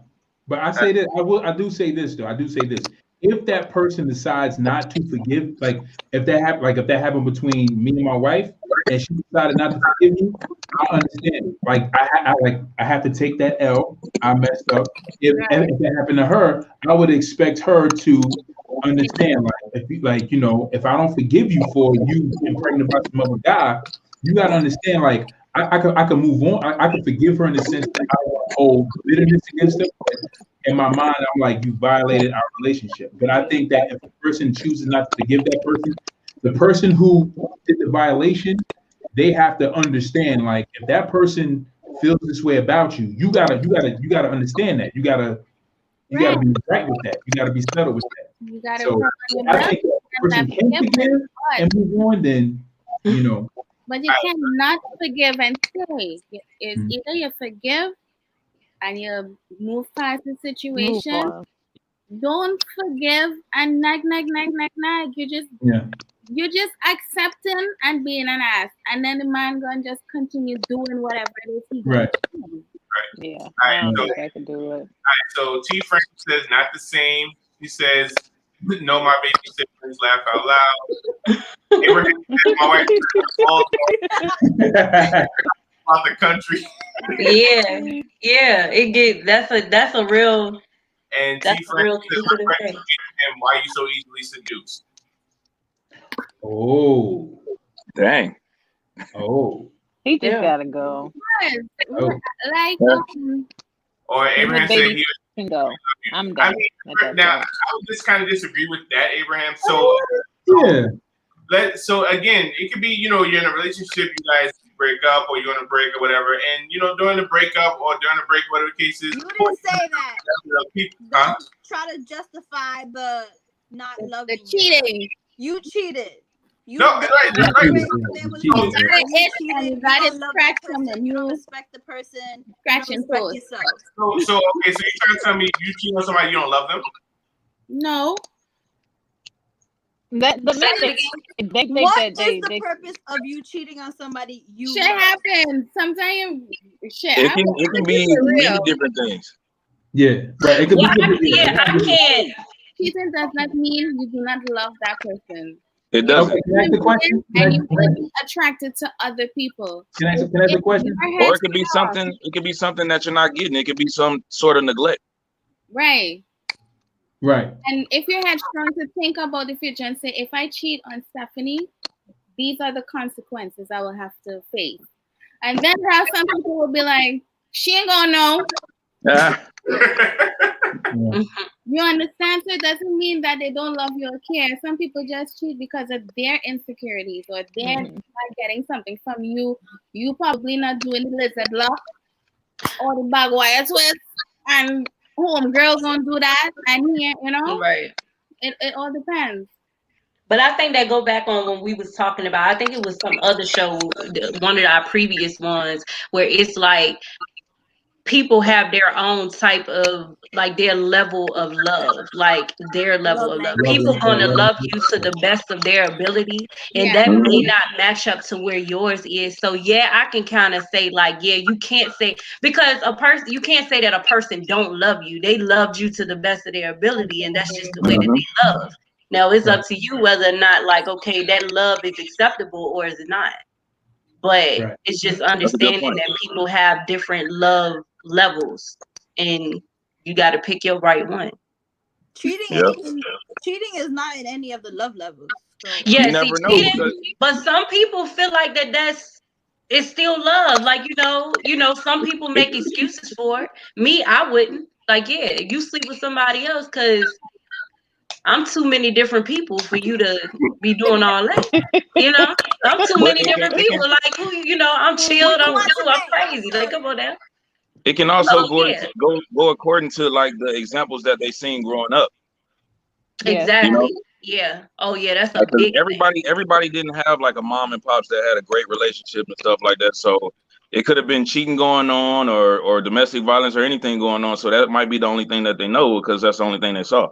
but I say that I do say this though. I do say this. If that person decides not to forgive, like if that happened between me and my wife, and she decided not to forgive me, I understand. Like I have to take that L. I messed up. If that happened to her, I would expect her to understand. If I don't forgive you for you being pregnant by some other guy, you got to understand. Like I could move on. I could forgive her in the sense that I don't hold bitterness against her. But in my mind, I'm like, you violated our relationship. But I think that if a person chooses not to forgive that person, the person who did the violation, they have to understand. Like, if that person feels this way about you, you gotta understand that. You gotta be right with that. You gotta be settled with that. You gotta So I think if a person can forgive and move on, then But you cannot forgive and stay. It's either you forgive and you move past the situation. Don't forgive and nag. You're just accepting and being an ass, and then the man gonna just continue doing whatever it is he right. doing. Yeah, I don't think I can do it. So T. Frank says not the same. He says, "No, my baby siblings laugh out loud." Abraham says, "My wife all about the country." Yeah. That's a real. And That's T. a Frank real says, stupid "My thing. friend him, why you so easily seduced?" Oh, dang. Oh, he just gotta go. Like, or Abraham said he can go. I'm I done. mean, now I would just kind of disagree with that, Abraham. So again, it could be you're in a relationship, you guys break up, or you're on a break or whatever, and during the breakup or during the break, whatever the case is. You didn't say that. Huh? Don't try to justify the not loving the cheating. You cheated. You right. You respect the person. Scratching respect yourself. So you're trying to tell me you cheat on somebody, you don't love them? No. What is the purpose of you cheating on somebody? Shit happens. Sometimes shit It happens. can be many different things. Yeah, right. It could be. I can't. Cheating does not mean you do not love that person. It doesn't. Okay, can I ask a question? And you will be attracted to other people. Can I ask a question? Or it could be something. It could be something that you're not getting. It could be some sort of neglect. Right. Right. And if you're headstrong to think about the future and say, if I cheat on Stephanie, these are the consequences I will have to face. And then there are some people will be like, she ain't gonna know. You understand? So it doesn't mean that they don't love you or care. Some people just cheat because of their insecurities, or they're not getting something from you. You probably not doing the lizard lock or the bag wire twist, and girls gonna do that, and here, right. It all depends. But I think that go back on when we was talking about, I think it was some other show, one of our previous ones, where it's like people have their own type of, like, their level of love, like their level of love. People gonna love you to the best of their ability, and that may not match up to where yours is. So yeah, I can kind of say like, yeah, you can't say, because you can't say that a person don't love you. They loved you to the best of their ability, and that's just the way that they love. Now it's up to you whether or not, like, okay, that love is acceptable or is it not. But it's just understanding that people have different love levels, and you got to pick your right one. Cheating is not in any of the love levels. So. Yeah, but some people feel like it's still love. Like, some people make excuses for it. Me, I wouldn't. Like, yeah, you sleep with somebody else because I'm too many different people for you to be doing all that. You know, I'm too many different people. Like who, I'm chilled. I'm cool. I'm crazy. Like come on now. It can also go according to like the examples that they seen growing up. Exactly. You know? Yeah. Oh yeah, that's a big everybody didn't have like a mom and pops that had a great relationship and stuff like that. So it could have been cheating going on or domestic violence or anything going on. So that might be the only thing that they know because that's the only thing they saw.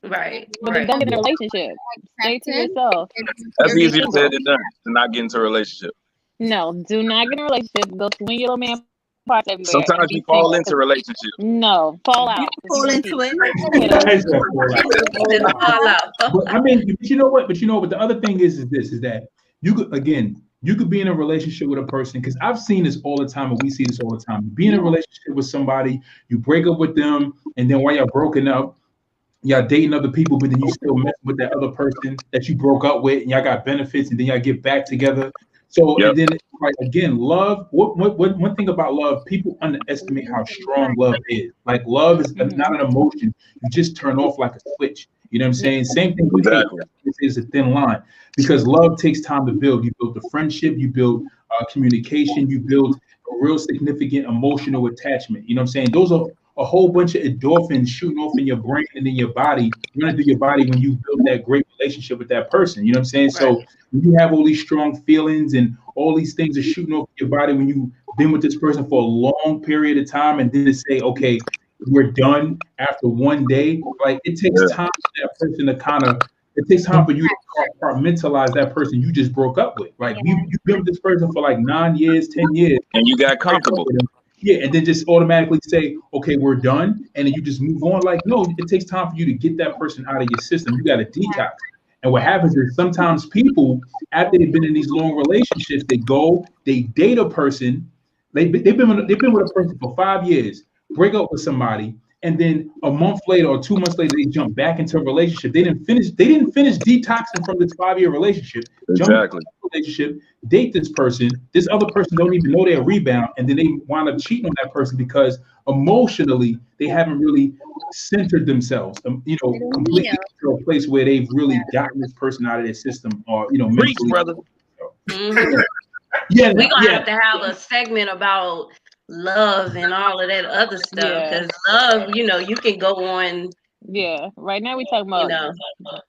Right. But then don't get in a relationship. Stay to yourself. That's easier said than done to not get into a relationship. No, do not get in a relationship. Go swing your little man parts everywhere. Sometimes you fall into relationships. No, fall out. You fall into it. Fall out. But, I mean, but you know what? But the other thing is that you could be in a relationship with a person, because I've seen this all the time, and we see this all the time. You be in a relationship with somebody, you break up with them, and then while you're broken up, y'all dating other people, but then you still mess with that other person that you broke up with, and y'all got benefits, and then y'all get back together. So and then like again, love. One thing about love, people underestimate how strong love is. Like love is not an emotion you just turn off like a switch. You know what I'm saying? Same thing with hate. It's a thin line because love takes time to build. You build the friendship, you build communication, you build a real significant emotional attachment. You know what I'm saying? Those are a whole bunch of endorphins shooting off in your brain and in your body, running through your body when you build that great relationship with that person. You know what I'm saying? Right. So when you have all these strong feelings and all these things are shooting off your body when you've been with this person for a long period of time, and then to say, okay, we're done after one day, like it takes time for that person to it takes time for you to compartmentalize that person you just broke up with. Like you've been with this person for like 9 years, 10 years. And you got comfortable. Yeah, and then just automatically say, okay, we're done, and then you just move on. Like, no, it takes time for you to get that person out of your system. You got to detox. And what happens is sometimes people, after they've been in these long relationships, they date a person, they've been with a person for 5 years, break up with somebody, and then a month later or 2 months later, they jump back into a relationship. They didn't finish detoxing from this 5-year relationship. Exactly. Relationship, date this person. This other person don't even know they're rebound, and then they wind up cheating on that person because emotionally they haven't really centered themselves. Completely to a place where they've really gotten this person out of their system, or mentally. Brother. Yeah, we're gonna have to have a segment about love and all of that other stuff, because love, you can go on. Yeah, right now we're talking about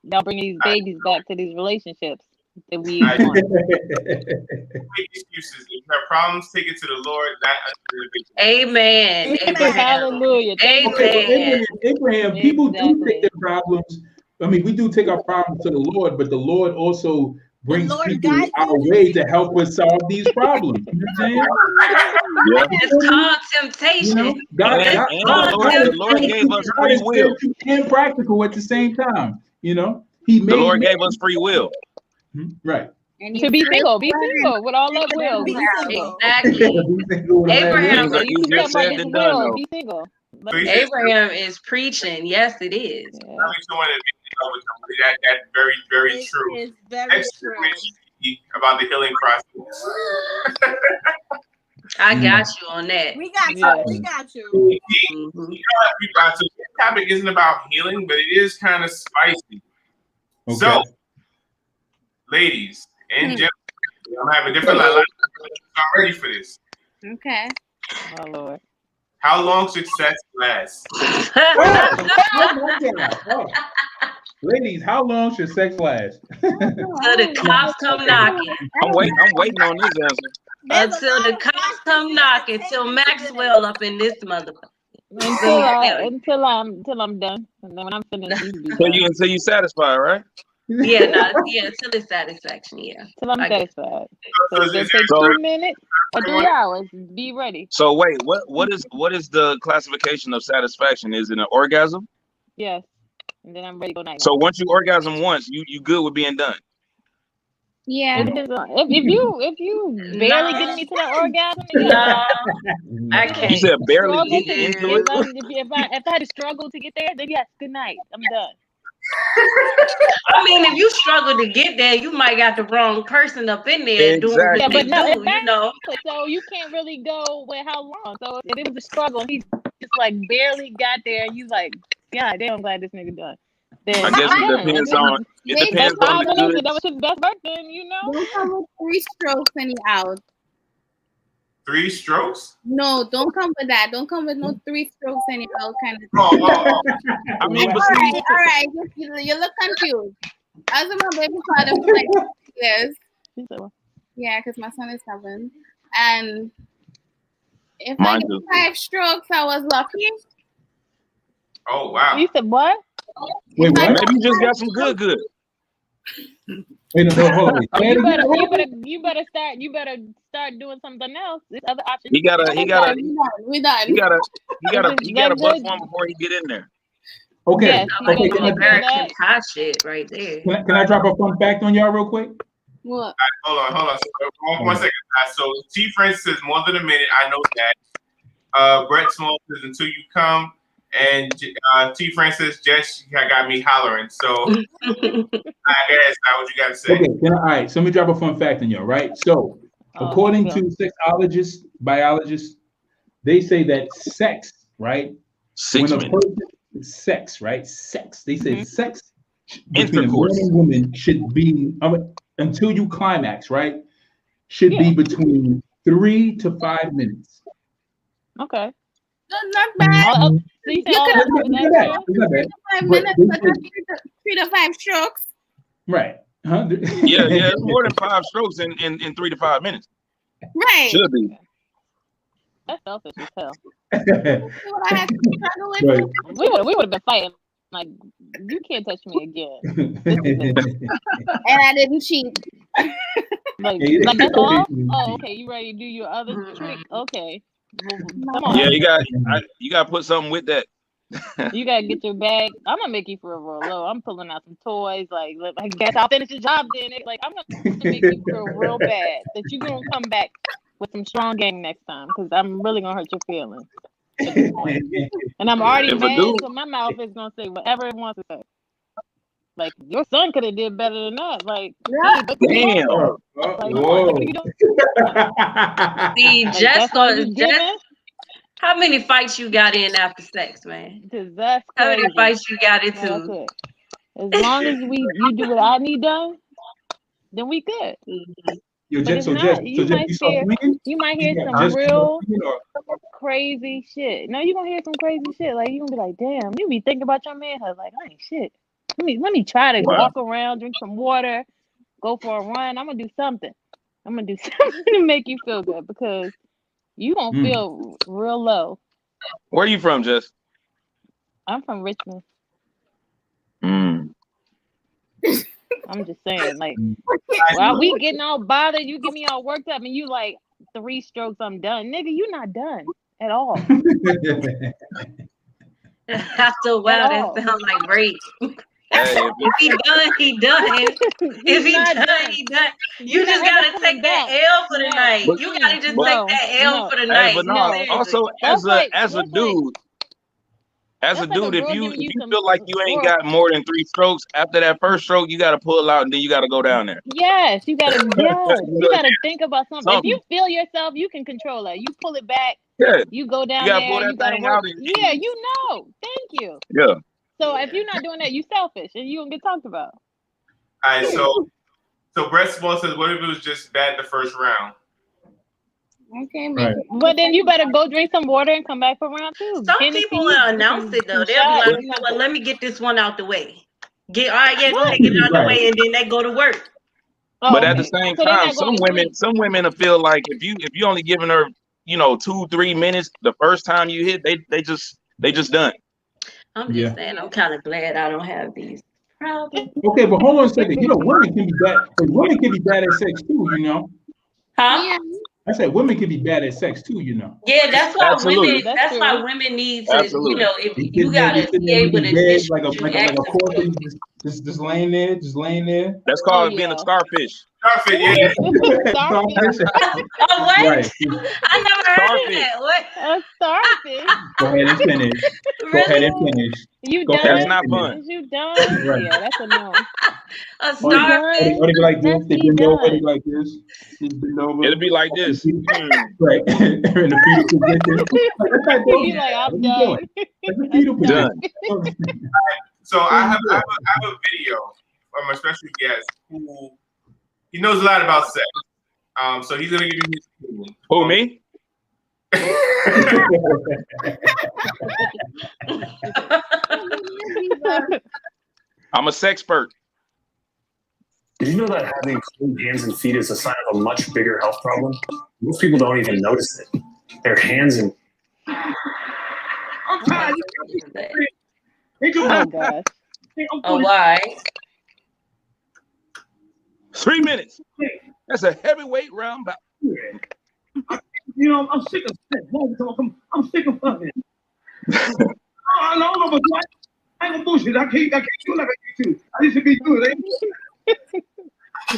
y'all bring these babies back to these relationships that we want. Make excuses. If you have problems, take it to the Lord. Amen. Hallelujah. Abraham, people do take their problems. I mean, we do take our problems to the Lord, but the Lord also brings people our way to help us solve these problems. You know what I'm saying? It's called temptation. The Lord gave us free will. And practical at the same time. The Lord gave us free will. Right. To be single with all that will. Exactly. Abraham, be single. Abraham is preaching. Yes, it is. That's very, very true. It's very true. About the healing process. I got you on that. We got you. We got you. So this topic isn't about healing, but it is kind of spicy. Okay. So, ladies and gentlemen, I'm having different life. I'm ready for this. Okay. Oh Lord. How long should sex last? Ladies, how long should sex last? Until the cops come knocking. I'm waiting on this answer. Until the cops come knocking, till Maxwell up in this motherfucker. Until I'm done. And then when I'm finished, until you satisfied, right? Until it's satisfaction, Till I'm satisfied. So it's gonna take 2 minutes or 3 hours. Be ready. So wait, what is the classification of satisfaction? Is it an orgasm? Yes. And then I'm ready to go night. So once you orgasm once, you good with being done. Yeah. If you barely get me to that orgasm, I can't. You said barely get into it. If I had to struggle to get there, then yes, good night. I'm done. I mean, if you struggle to get there, you might got the wrong person up in there doing what they do, So you can't really go with how long. So if it was a struggle, he just like barely got there, and you like, God damn, I'm glad this nigga done. then I guess it depends on. It Wait, depends that's on 5 the minutes. goods. That was his best work. Then you know. Don't come with 3 strokes and you out. 3 strokes? No, don't come with that. Don't come with no 3 strokes and you out kind of thing. Oh. I mean, but All see, right. You look confused. I was in my baby father for like 2 years. Yeah, because my son is 7. And if Mine I get too. 5 strokes, I was lucky. Oh wow. You said what? Wait, what? maybe you just got some good. Wait, no, hold on. Wait. Say it You again. better start doing something else. There's other options. He gotta We done. bust one before he get in there. Okay. Yes, Like Okay. some you better- American Pie shit right there. Can I drop a fun fact on y'all real quick? What? Hold on. So, one second. So T. Francis says more than a minute. I know that. Brett Small says until you come, and T. Francis Jess got me hollering. So I guess that's what you got to say. Okay. All right. So let me drop a fun fact on y'all. Right. So according to sexologists, biologists, they say that sex, right? 6 when a minutes. person sex, right? Sex. They say sex between a man Intercourse. and woman should be until you climax, right? Should be between 3 to 5 minutes. Okay. Not bad. So you say all It's not bad. It's not bad. 5 But minutes, they but say- 3 to 5 strokes. Right. Huh? Yeah, it's more than 5 strokes in 3 to 5 minutes. Right. Should be. That's selfish as hell. See what I had to struggle with? Right. We would have been fighting. Like, you can't touch me again. And I didn't cheat. Like that's all? Oh, okay. You ready to do your other trick? Okay. Well, come on. Yeah, you got to put something with that. You gotta get your bag. I'm gonna make you for a real low. I'm pulling out some toys. Like, I guess I'll finish the job then. Like, I'm gonna make you feel real bad that you gonna come back with some strong gang next time because I'm really gonna hurt your feelings. And I'm already If a mad, dude- so my mouth is gonna say whatever it wants to say. Like, your son could have did better than that. Like, Yeah. Damn. Like, Whoa. what are you doing? See, Like, Jess that's all going you Jess. giving? How many fights you got in after sex, man? 'Cause that's How many crazy. fights you got No, that's into? it. As long as you do what I need done, then we good. Yo, But Jess, it's so not. Jess, You might you saw hear swinging? you might hear You some got Jess real swinging or- crazy shit. No, you gonna hear some crazy shit. Like, you gonna be like, damn, you be thinking about your manhood. Like, I ain't shit. Let me try to Wow. walk around, drink some water, go for a run. I'm gonna do something. I'm gonna do something to make you feel good because you gonna feel real low. Where you from, Jess? I'm from Richmond. Mm. I'm just saying, like, while we getting all bothered, you get me all worked up, and you like 3 strokes, I'm done, nigga. You not done at all. After a while, all. that sounds like rape. Hey, If he done, he done. If he not done, he done. You You're just not ever gotta take coming that back. L for the No. night. But- You gotta just No, take that L no. for the hey, night. but no. Seriously. Also, That's like as a dude, that's like a if girl you giving you some feel like you ain't oral- got more than 3 strokes, after that first stroke, you got to pull out and then you got to go down there. Yes, you gotta. Yes, you gotta think about something. If Something. you feel yourself, you can control that. You pull it back. Yeah, You go down You gotta there. pull that You gotta thing work. out and- Yeah, you know. Thank you. yeah. So if you're not doing that, you selfish, and you gonna get talked about. All right, so Brett Small says, what if it was just bad the first round? Okay, Right. But then you better go drink some water and come back for round 2. Some Hennessy, people will announce it though. some They'll be shots, like, you know what, let me get this one out the way. All right, yeah, go ahead, get it out the Right. way, and then they go to work. Oh, But at okay. the same So they're time, not going to sleep. some women will feel like if you only giving her 2-3 minutes the first time you hit, they just done. I'm just Yeah. saying, I'm kind of glad I don't have these problems. Okay, but hold on a second. Women can be bad. Women can be bad at sex too. Huh? Yeah. I said women can be bad at sex too. Yeah, that's why Absolutely. women. That's That's true. why women need to. Absolutely. If They you gotta be able to dish like a what you like a ask corpse, them just laying there. That's called Oh, being yeah. a starfish. Starfish, yeah. Starfish. for. Oh, what? Right. I never heard Starfish. of that. What? A starfish. Go ahead and finish. Go ahead Really? and finish. You Go done? ahead That's and not finish. fun. Is you done? Right. Yeah, that's a no. A Or starfish? they go like this. They Let's be bend over. They done. like this. They bend over. It'll be like this. Right. In the fetal position. Like, that's not You dope. like, I'm What are you done. doing? That's a fetal Done. position. So I have a video from a special guest who he knows a lot about sex. So he's gonna give you his opinion. Who, me? I'm a sexpert. Did you know that having clean hands and feet is a sign of a much bigger health problem? Most people don't even notice it. Their hands and I'm tired. Oh gosh. Oh, why? 3 minutes. That's a heavyweight round bout. You know, I'm sick of sex. I'm sick of fucking. I know, but I ain't gonna bullshit. I can't do it like I used to. I used to be good.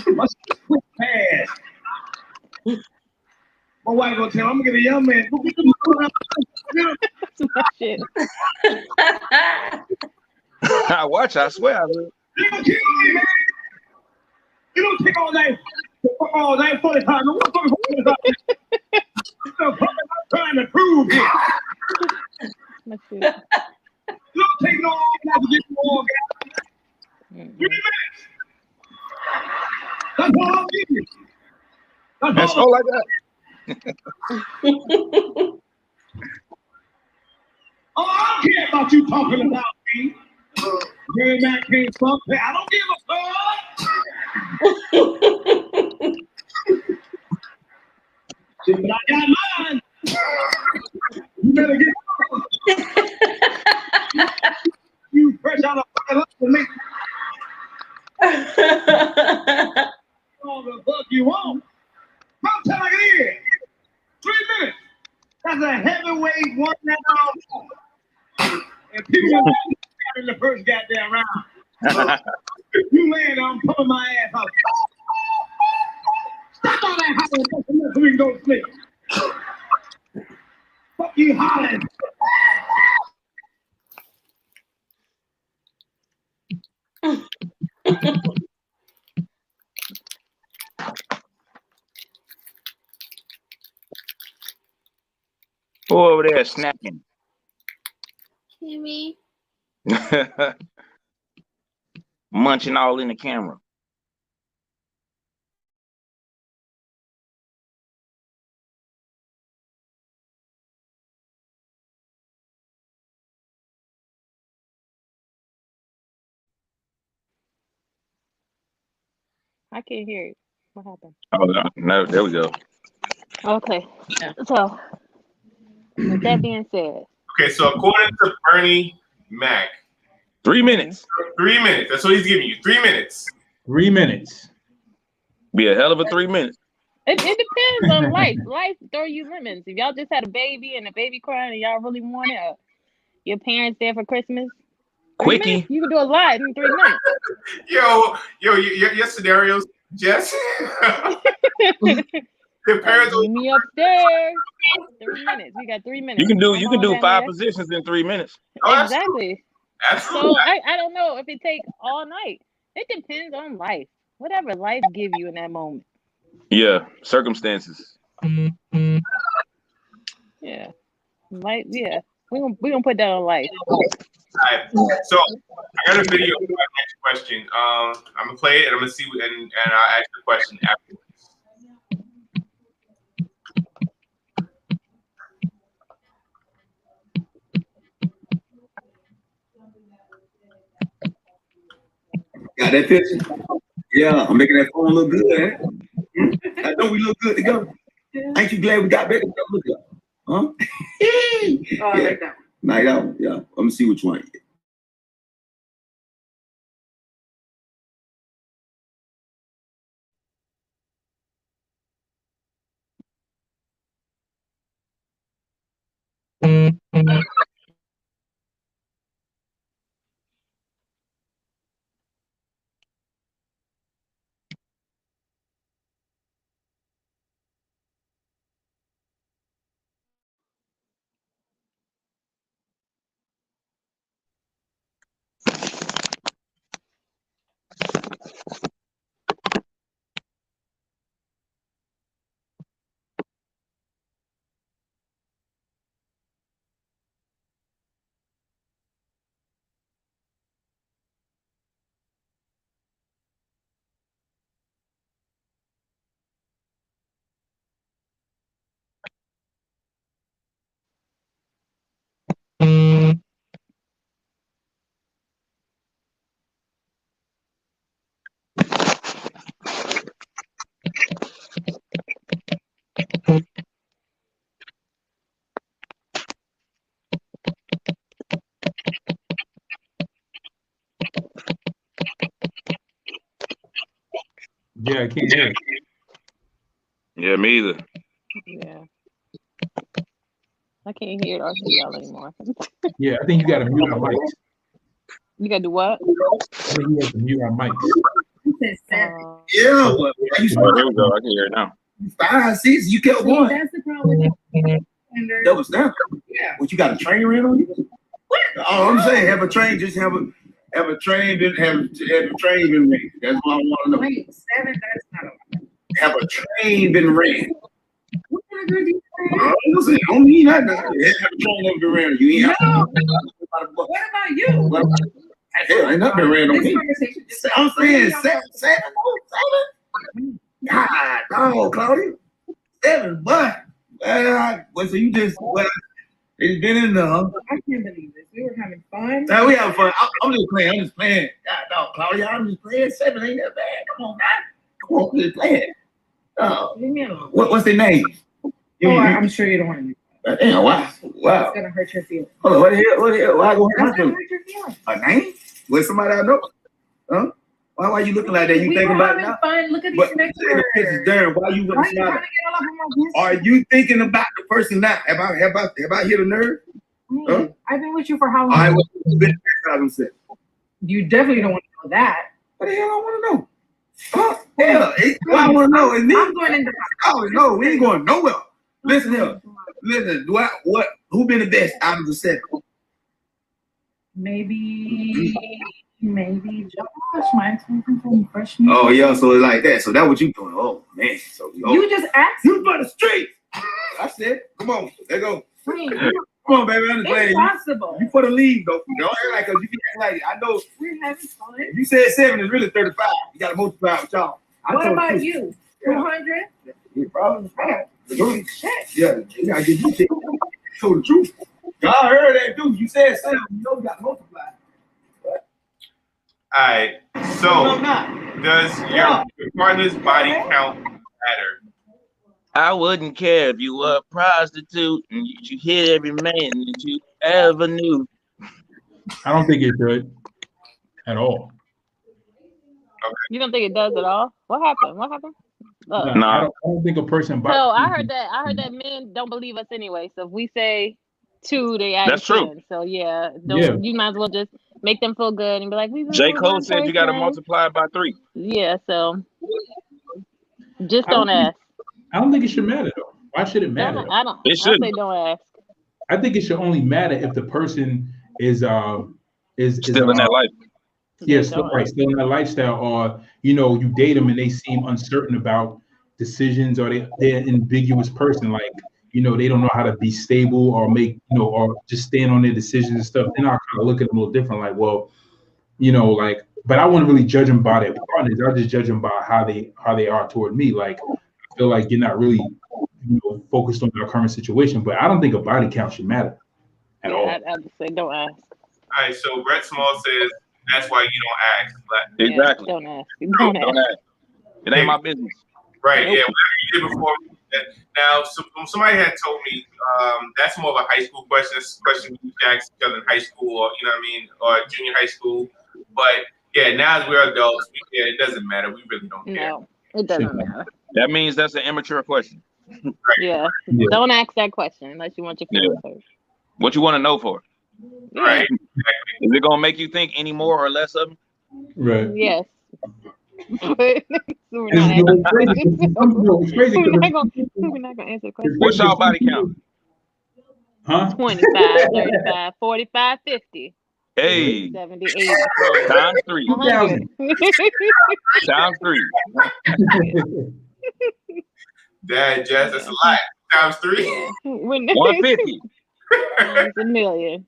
My shit quick pass. My wife gonna tell me, I'm gonna get a young man. Shit. I watch, I swear I will. You gonna kill me, man. You don't take all night. All night, 45. No, what fucking 45? I'm trying to prove here. You don't take no all night to get more, guys. 3 minutes. That's all I'll give you. That's all I got. Oh, I don't care about you talking about me. Jerry Mack can't fuck. I don't give a fuck. Shit, but I got mine. You better get you fresh out of fucking up for me. All the fuck you want. I'm telling you here. 3 minutes. That's a heavyweight one round. And people are in the first goddamn round. You laying there, I'm pulling my ass out. Stop all that hollering so we can go to sleep. Fuck you hollering. Who over there snacking? Kimmy. Munching all in the camera. I can't hear it. What happened? Oh, no, there we go. Okay. So, with that being said. Okay, so according to Bernie Mac, 3 minutes. 3 minutes. That's what he's giving you. 3 minutes. 3 minutes. Be a hell of a 3 minutes. It depends on life. Life throw you lemons. If y'all just had a baby and the baby crying and y'all really want it, your parents there for Christmas. Quickie. You can do a lot in 3 minutes. Yo, your scenarios, Jess. Your parents Meet me upstairs. 3 minutes. We got 3 minutes. You can do 5 positions in 3 minutes. Oh, exactly. Absolutely. So I don't know if it takes all night. It depends on life. Whatever life give you in that moment. Yeah, circumstances. Yeah. Life, yeah. We gonna put that on life. All right. So I got a video for my next question. I'm gonna play it and I'm gonna see and I'll ask the question afterwards. Got that picture? Yeah, I'm making that phone look good, eh? I know we look good together. Ain't you glad we got back? Look up. Huh? Yeah. Night out. Yeah. Let me see which one. Yeah, I can't hear. Yeah, me either. Yeah. I can't hear it or see y'all anymore. Yeah, I think you gotta mute our mics. You gotta do what? I think you have to mute our mics. Yeah, well, There we go. I can hear it now. 5 seasons, you kept going. That's the problem with That was that. Yeah. What, you got a train ran on you? What? Oh, I'm saying have a train, just have a train, been have a train been ran. That's what I want to know. Wait, 7, that's not a Have a train been ran? What kind of good you I'm saying, don't mean that. Have a train never been ran. You ain't have What about you? What about, hell, ain't nothing been ran on This me. conversation just I'm saying 7. God, dog, Claudia. 7, but well, so you just it's been enough. I can't believe this. We were having fun. Now we having fun. I'm just playing. God, dog, Claudia, I'm just playing. 7 ain't that bad. Come on, man. Come on, just playing. Leave me alone. What's their name? I'm sure you don't want to know. Damn, wow. It's gonna hurt your feelings. Hold on, what the hell? Why go That's hurt gonna my hurt your feelings. A name? With somebody I know? Huh? Why you looking like that? You We thinking were about it having now? fun. Look at these But next the picture's there. Why you Why wouldn't are you trying smile? to get all up on my business? Are you thinking about the person now? Have I hit a nerve? Huh? I've been with you for how long? All right, well, been 6,000. You definitely don't want to know that. What the hell I want to know? Huh? Hell, what I want to know is me. I'm going into Oh no, we ain't going nowhere. Listen here. Listen, who been the best out of the 7? maybe Josh. Mine's from freshman. Oh yeah, so it's like that. So that's what you doing. Oh man. So You just asked. you for the streets. I said, come on, let go. Wait, Come on, baby, I'm just playing. impossible. You for the lead though. Don't act like you can act like I know. We're having fun. If you said 7, it's really 35. You gotta multiply with y'all. What about you? 200? Your problem. Shit. Yeah, you gotta get you told the truth. God heard that dude. You said 7, you know you gotta multiply. All right. So, does your partner's body count matter? I wouldn't care if you were a prostitute and you hit every man that you ever knew. I don't think it should at all. You don't think it does at all? What happened? What happened? I don't think a person. So I heard that men don't believe us anyway. So if we say 2, they add That's true. 10. So yeah, Yeah. you might as well just make them feel good and be like, we. J. Cole said you got to multiply it by 3. Yeah. So just don't ask. I don't think it should matter though. Why should it matter? I don't. It I shouldn't. say don't ask. I think it should only matter if the person is Still in that life. Yeah, still in that lifestyle, or you date them and they seem uncertain about decisions, or they're an ambiguous person, like they don't know how to be stable or make or just stand on their decisions and stuff. Then I kind of look at them a little different, like, well, but I wouldn't really judge them by their partners. I just judge them by how they are toward me. Like, I feel like you're not really focused on their current situation, but I don't think a body count should matter at all. I'd say don't ask. All right. So Brett Small says that's why you don't ask. Like, Exactly. Don't ask. Don't ask. Don't ask. It ain't my business. right. Yeah. Whatever you did before. Now, somebody had told me that's more of a high school question. That's a question we ask each other in high school, or or junior high school. But yeah, now as we're adults, it doesn't matter. We really don't care. No, it doesn't matter. That means that's an immature question. Right. Yeah. Don't ask that question unless you want your feelings hurt. What you want to know for? Right. Is it gonna make you think any more or less of them? Right. Yes. We're not gonna answer the question. What's y'all body count? Huh? 25, 35, 45, 50. Hey, 70, 80. times 3. 100. Times 3. Dad, Jess, that's a lot. Times 3. 150. It's a million.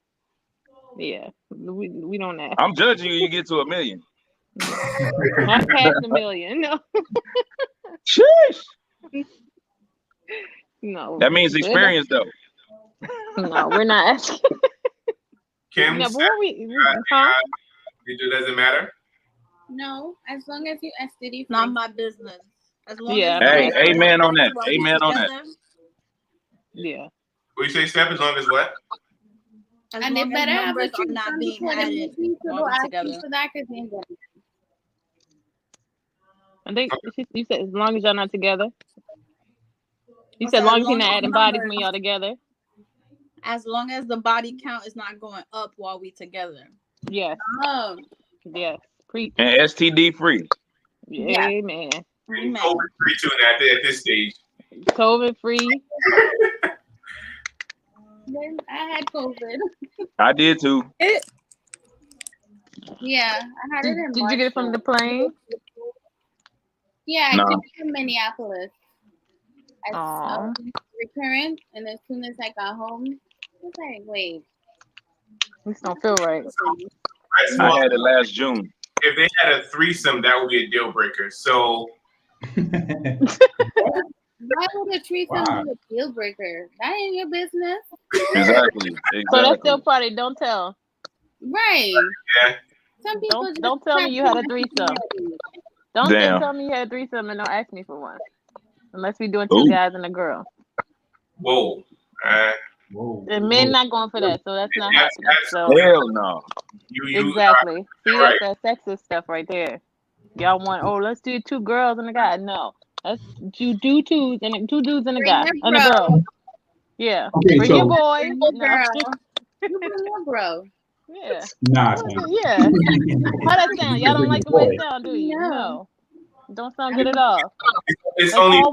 Yeah, we don't ask. I'm judging you. You get to 1 million. I'm past 1 million. No. Sheesh. No. That means experience, though. No, we're not asking. Kim, No, but what we? does it matter? No, as long as you STD. Not my business. As long Yeah. as Hey, amen on that. Amen on that. Yeah. What you say, Steph? As long as what? As And they long as better have numbers a are not being added together. together. For that, 'cause they ain't gonna- I think you said as long as y'all not together. You Okay, said as long as as you're long not as adding the bodies numbers- when y'all together. As long as the body count is not going up while we together. Yes. Oh, Yes. Preach. And STD free. Yeah. Amen. amen. COVID free too now at this stage. COVID free. Then I had COVID. I did too. Yeah, I had it in Did March. you get it from the plane? Yeah, I No. took it from Minneapolis. I Aw. recurrent, and as soon as I got home, I was like, wait. This don't feel right. I had it last June. If they had a threesome, that would be a deal breaker. So Why would a threesome Wow. be a deal breaker? That ain't your business. Exactly. So that's Exactly. still party. Don't tell. Right. yeah, Some people Don't tell me you had a threesome. Don't Damn. just tell me you had a threesome and don't ask me for one. Unless we doing two Ooh. guys and a girl. whoa. Whoa. And men not going for that, so that's not That's- happening. So Hell no. You exactly. See, right. that's that sexist stuff right there. Y'all want, let's do two girls and a guy. No. Let's do two dudes and a Bring guy your and a bro. girl. Yeah. Okay, Bring your so boys. Bring your No. girl. You bring your bro. Yeah. nah, What is son. it? Yeah. How that sound? Y'all don't like the way it sound, do you? No. No. Don't sound good at all. It's Like only call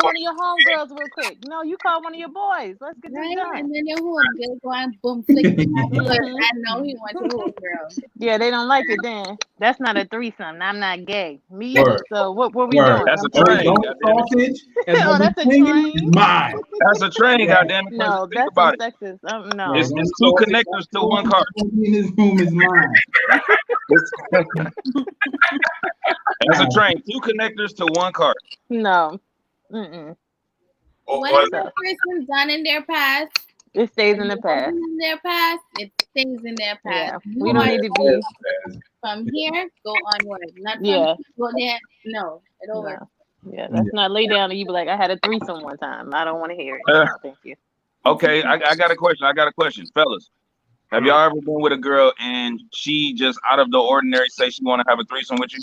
one of your homegirls real quick. No, you call one of your boys. Let's get this Right? done. And then your homegirl go and boom, flick it afterwards. Mhm. I know he wants your homegirl. Yeah, they don't like it then. That's not a threesome. I'm not gay. Me Word. either. So what we Word. doing? That's a Don't train. don't Goddamn it. sausage. As Oh, long as that's a swinging train. is mine. That's a train. Goddamn it. No, Think that's about some it. sexist. No. It's two connectors to one car. In this room is mine. That's a train. Two connectors to one car. No. Mm-mm. What if the person's done in their past? It stays in the past. In their past, it stays in their Yeah. past. We don't need to be. From here, go onward. Not from Yeah. here, go there. No, it don't work. Yeah, let's not lay down and you be like, I had a threesome one time. I don't want to hear it. Uh, No, thank you. Okay, I got a question. Fellas, have y'all ever been with a girl and she just out of the ordinary say she want to have a threesome with you?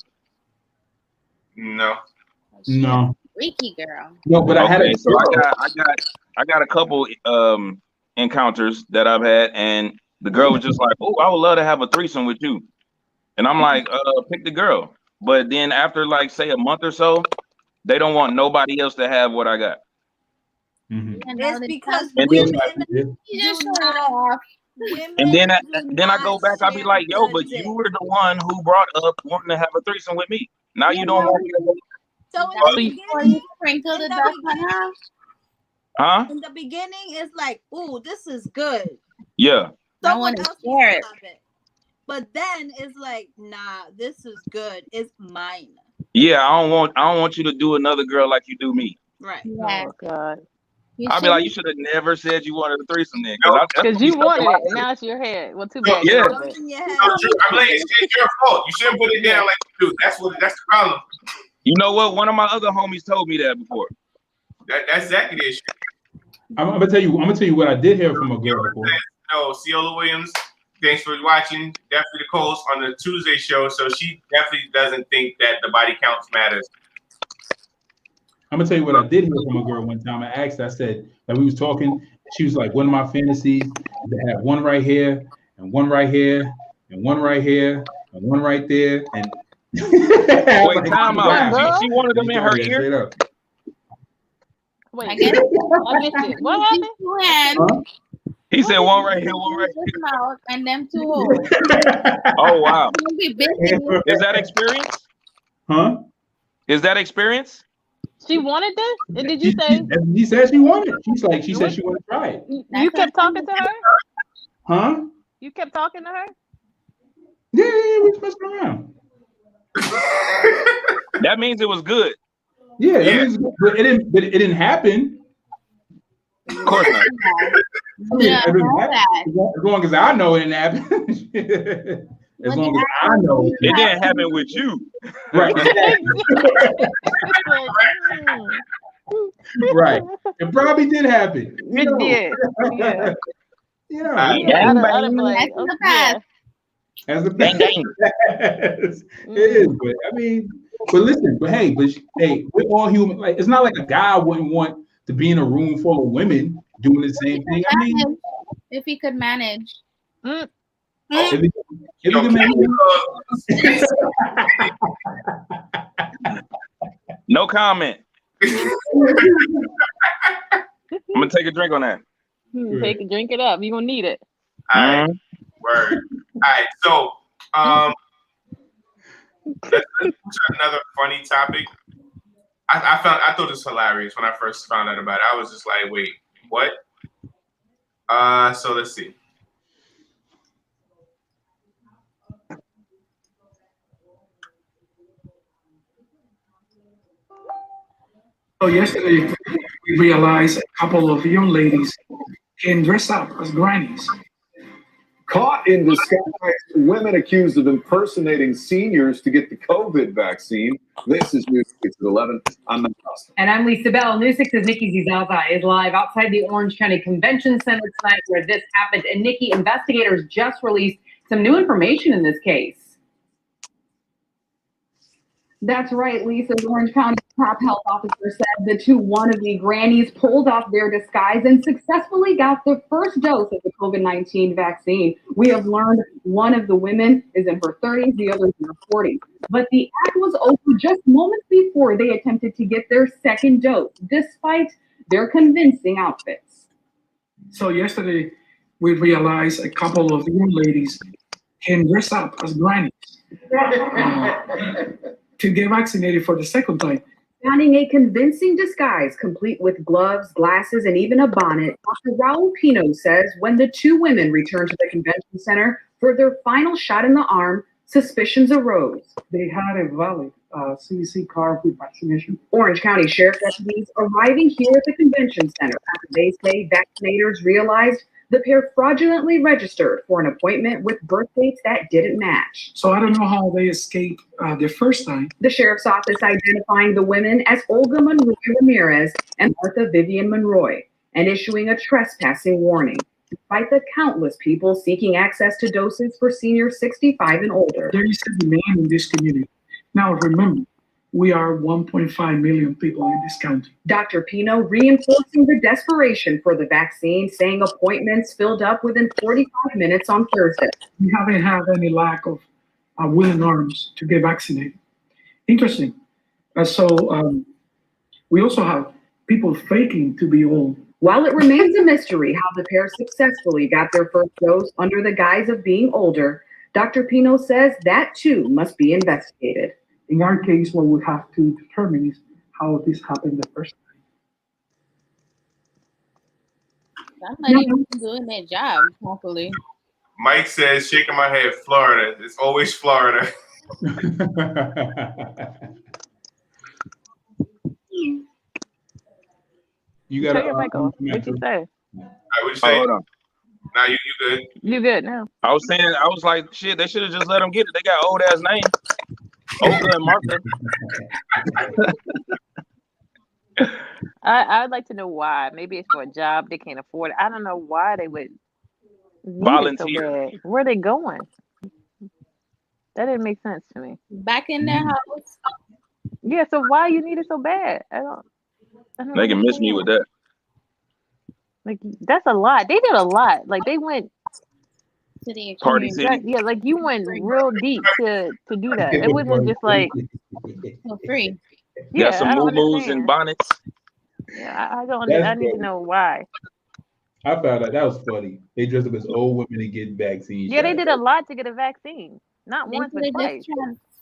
No. No. Freaky girl. No, but I had a so I got a couple encounters that I've had, and the girl was just like, "Oh, I would love to have a threesome with you," and I'm like, "Pick the girl." But then after like say a month or so, they don't want nobody else to have what I got. It's because And then- women You just do show it not. off. And then I go back, I'll be like, "Yo, but you were the one who brought up wanting to have a threesome with me. Now you don't want me to." So in Well, the you- beginning, sprinkle the in dust the on her. Huh? in the beginning, it's like, "Ooh, this is good." Yeah. I Someone want to else share will it. have it. But then it's like, "Nah, this is good. It's mine." Yeah, I don't want you to do another girl like you do me. Right. Yeah. Oh God. I'll be like, you should have never said you wanted a threesome then. Because you wanted it. Now it's your head. Well, too bad. Yeah. No, true. I'm like, it's your fault. You shouldn't put it down like you do. That's the problem. You know what? One of my other homies told me that before. That's exactly the issue. I'm gonna tell you what I did hear from a girl before. No, Ciola Williams, thanks for watching. Definitely the co-host on the Tuesday show. So she definitely doesn't think that the body counts matters. I'm gonna tell you what I did hear from a girl one time. I asked, I said, like we was talking, she was like, one of my fantasies is to have one right here, and one right here, and one right here, and one right there. And wait, time out. She wanted them in her ear. Wait, I missed it. What happened? Two hands. He said one right here, one right This mouth and them two holes. Oh wow. Don't be busy. Is that experience? Huh? Is that experience? She wanted this? And did you say He said she wanted it. She said she wanted to try it. you kept talking to her? Huh? You kept talking to her? Yeah, we was messing around. That means it was good. Yeah, that means, but it didn't happen. Of course not. I mean, it didn't happen. As long as I know it didn't happen. As long as I know it didn't happen with you. Right. Right. It probably did happen. It did. Yeah. You know, Like, the past. as a it is, but I mean, But listen, hey, we're all human. Like, it's not like a guy wouldn't want to be in a room full of women doing the same thing. I mean, if he could manage. If he could manage. No comment. I'm gonna take a drink on that. Drink it up. You're gonna need it. All right. Word. All right. So, let's move to another funny topic. I thought this was hilarious when I first found out about it. I was just like, wait, what? So let's see. So yesterday, we realized a couple of young ladies can dress up as grannies. Caught in disguise, women accused of impersonating seniors to get the COVID vaccine. This is News 6 at 11. I'm Matt Austin. And I'm Lisa Bell. News 6's Nikki Zizaza is live outside the Orange County Convention Center tonight where this happened. And Nikki, investigators just released some new information in this case. That's right, Lisa. The Orange County top health officer said the two wannabe grannies pulled off their disguise and successfully got their first dose of the COVID-19 vaccine. We have learned one of the women is in her 30s, the other is in her 40s. But the act was over just moments before they attempted to get their second dose, despite their convincing outfits. So yesterday, we realized a couple of young ladies can dress up as grannies to get vaccinated for the second time. Donning a convincing disguise, complete with gloves, glasses, and even a bonnet, Dr. Raul Pino says when the two women returned to the convention center for their final shot in the arm, suspicions arose. They had a valid CDC card with vaccination. Orange County Sheriff deputies arriving here at the convention center after they say vaccinators realized the pair fraudulently registered for an appointment with birth dates that didn't match. So I don't know how they escaped the first time. The sheriff's office identifying the women as Olga Monroy Ramirez and Martha Vivian Monroy and issuing a trespassing warning, despite the countless people seeking access to doses for seniors 65 and older. There is a demand in this community. Now remember, we are 1.5 million people in this county. Dr. Pino reinforcing the desperation for the vaccine, saying appointments filled up within 45 minutes on Thursday. We haven't had any lack of willing arms to get vaccinated. Interesting. We also have people faking to be old. While it remains a mystery how the pair successfully got their first dose under the guise of being older, Dr. Pino says that too must be investigated. In our case, what we have to determine is how this happened the first time. Somebody doing their job properly. Mike says, shaking my head, Florida. It's always Florida. You got your mic off. What'd you say? I would say. Hold on. Now you good. You good now. I was like, shit, they should have just let them get it. They got old ass names. Olga and Martha. I'd like to know why. Maybe it's for a job they can't afford. I don't know why they would volunteer. So bad. Where are they going? That didn't make sense to me. Back in their house. Yeah, so why you need it so bad? I don't They can miss me with that. Like that's a lot. They did a lot. Like they went to the Party City. Yeah, like you went real deep to do that. It wasn't just like for free. Yeah, got some moo-moos and bonnets. Yeah, I don't. I need to know why. I found out that was funny. They dressed up as old women to get vaccines. Yeah, they did a lot to get a vaccine. Not once, but twice.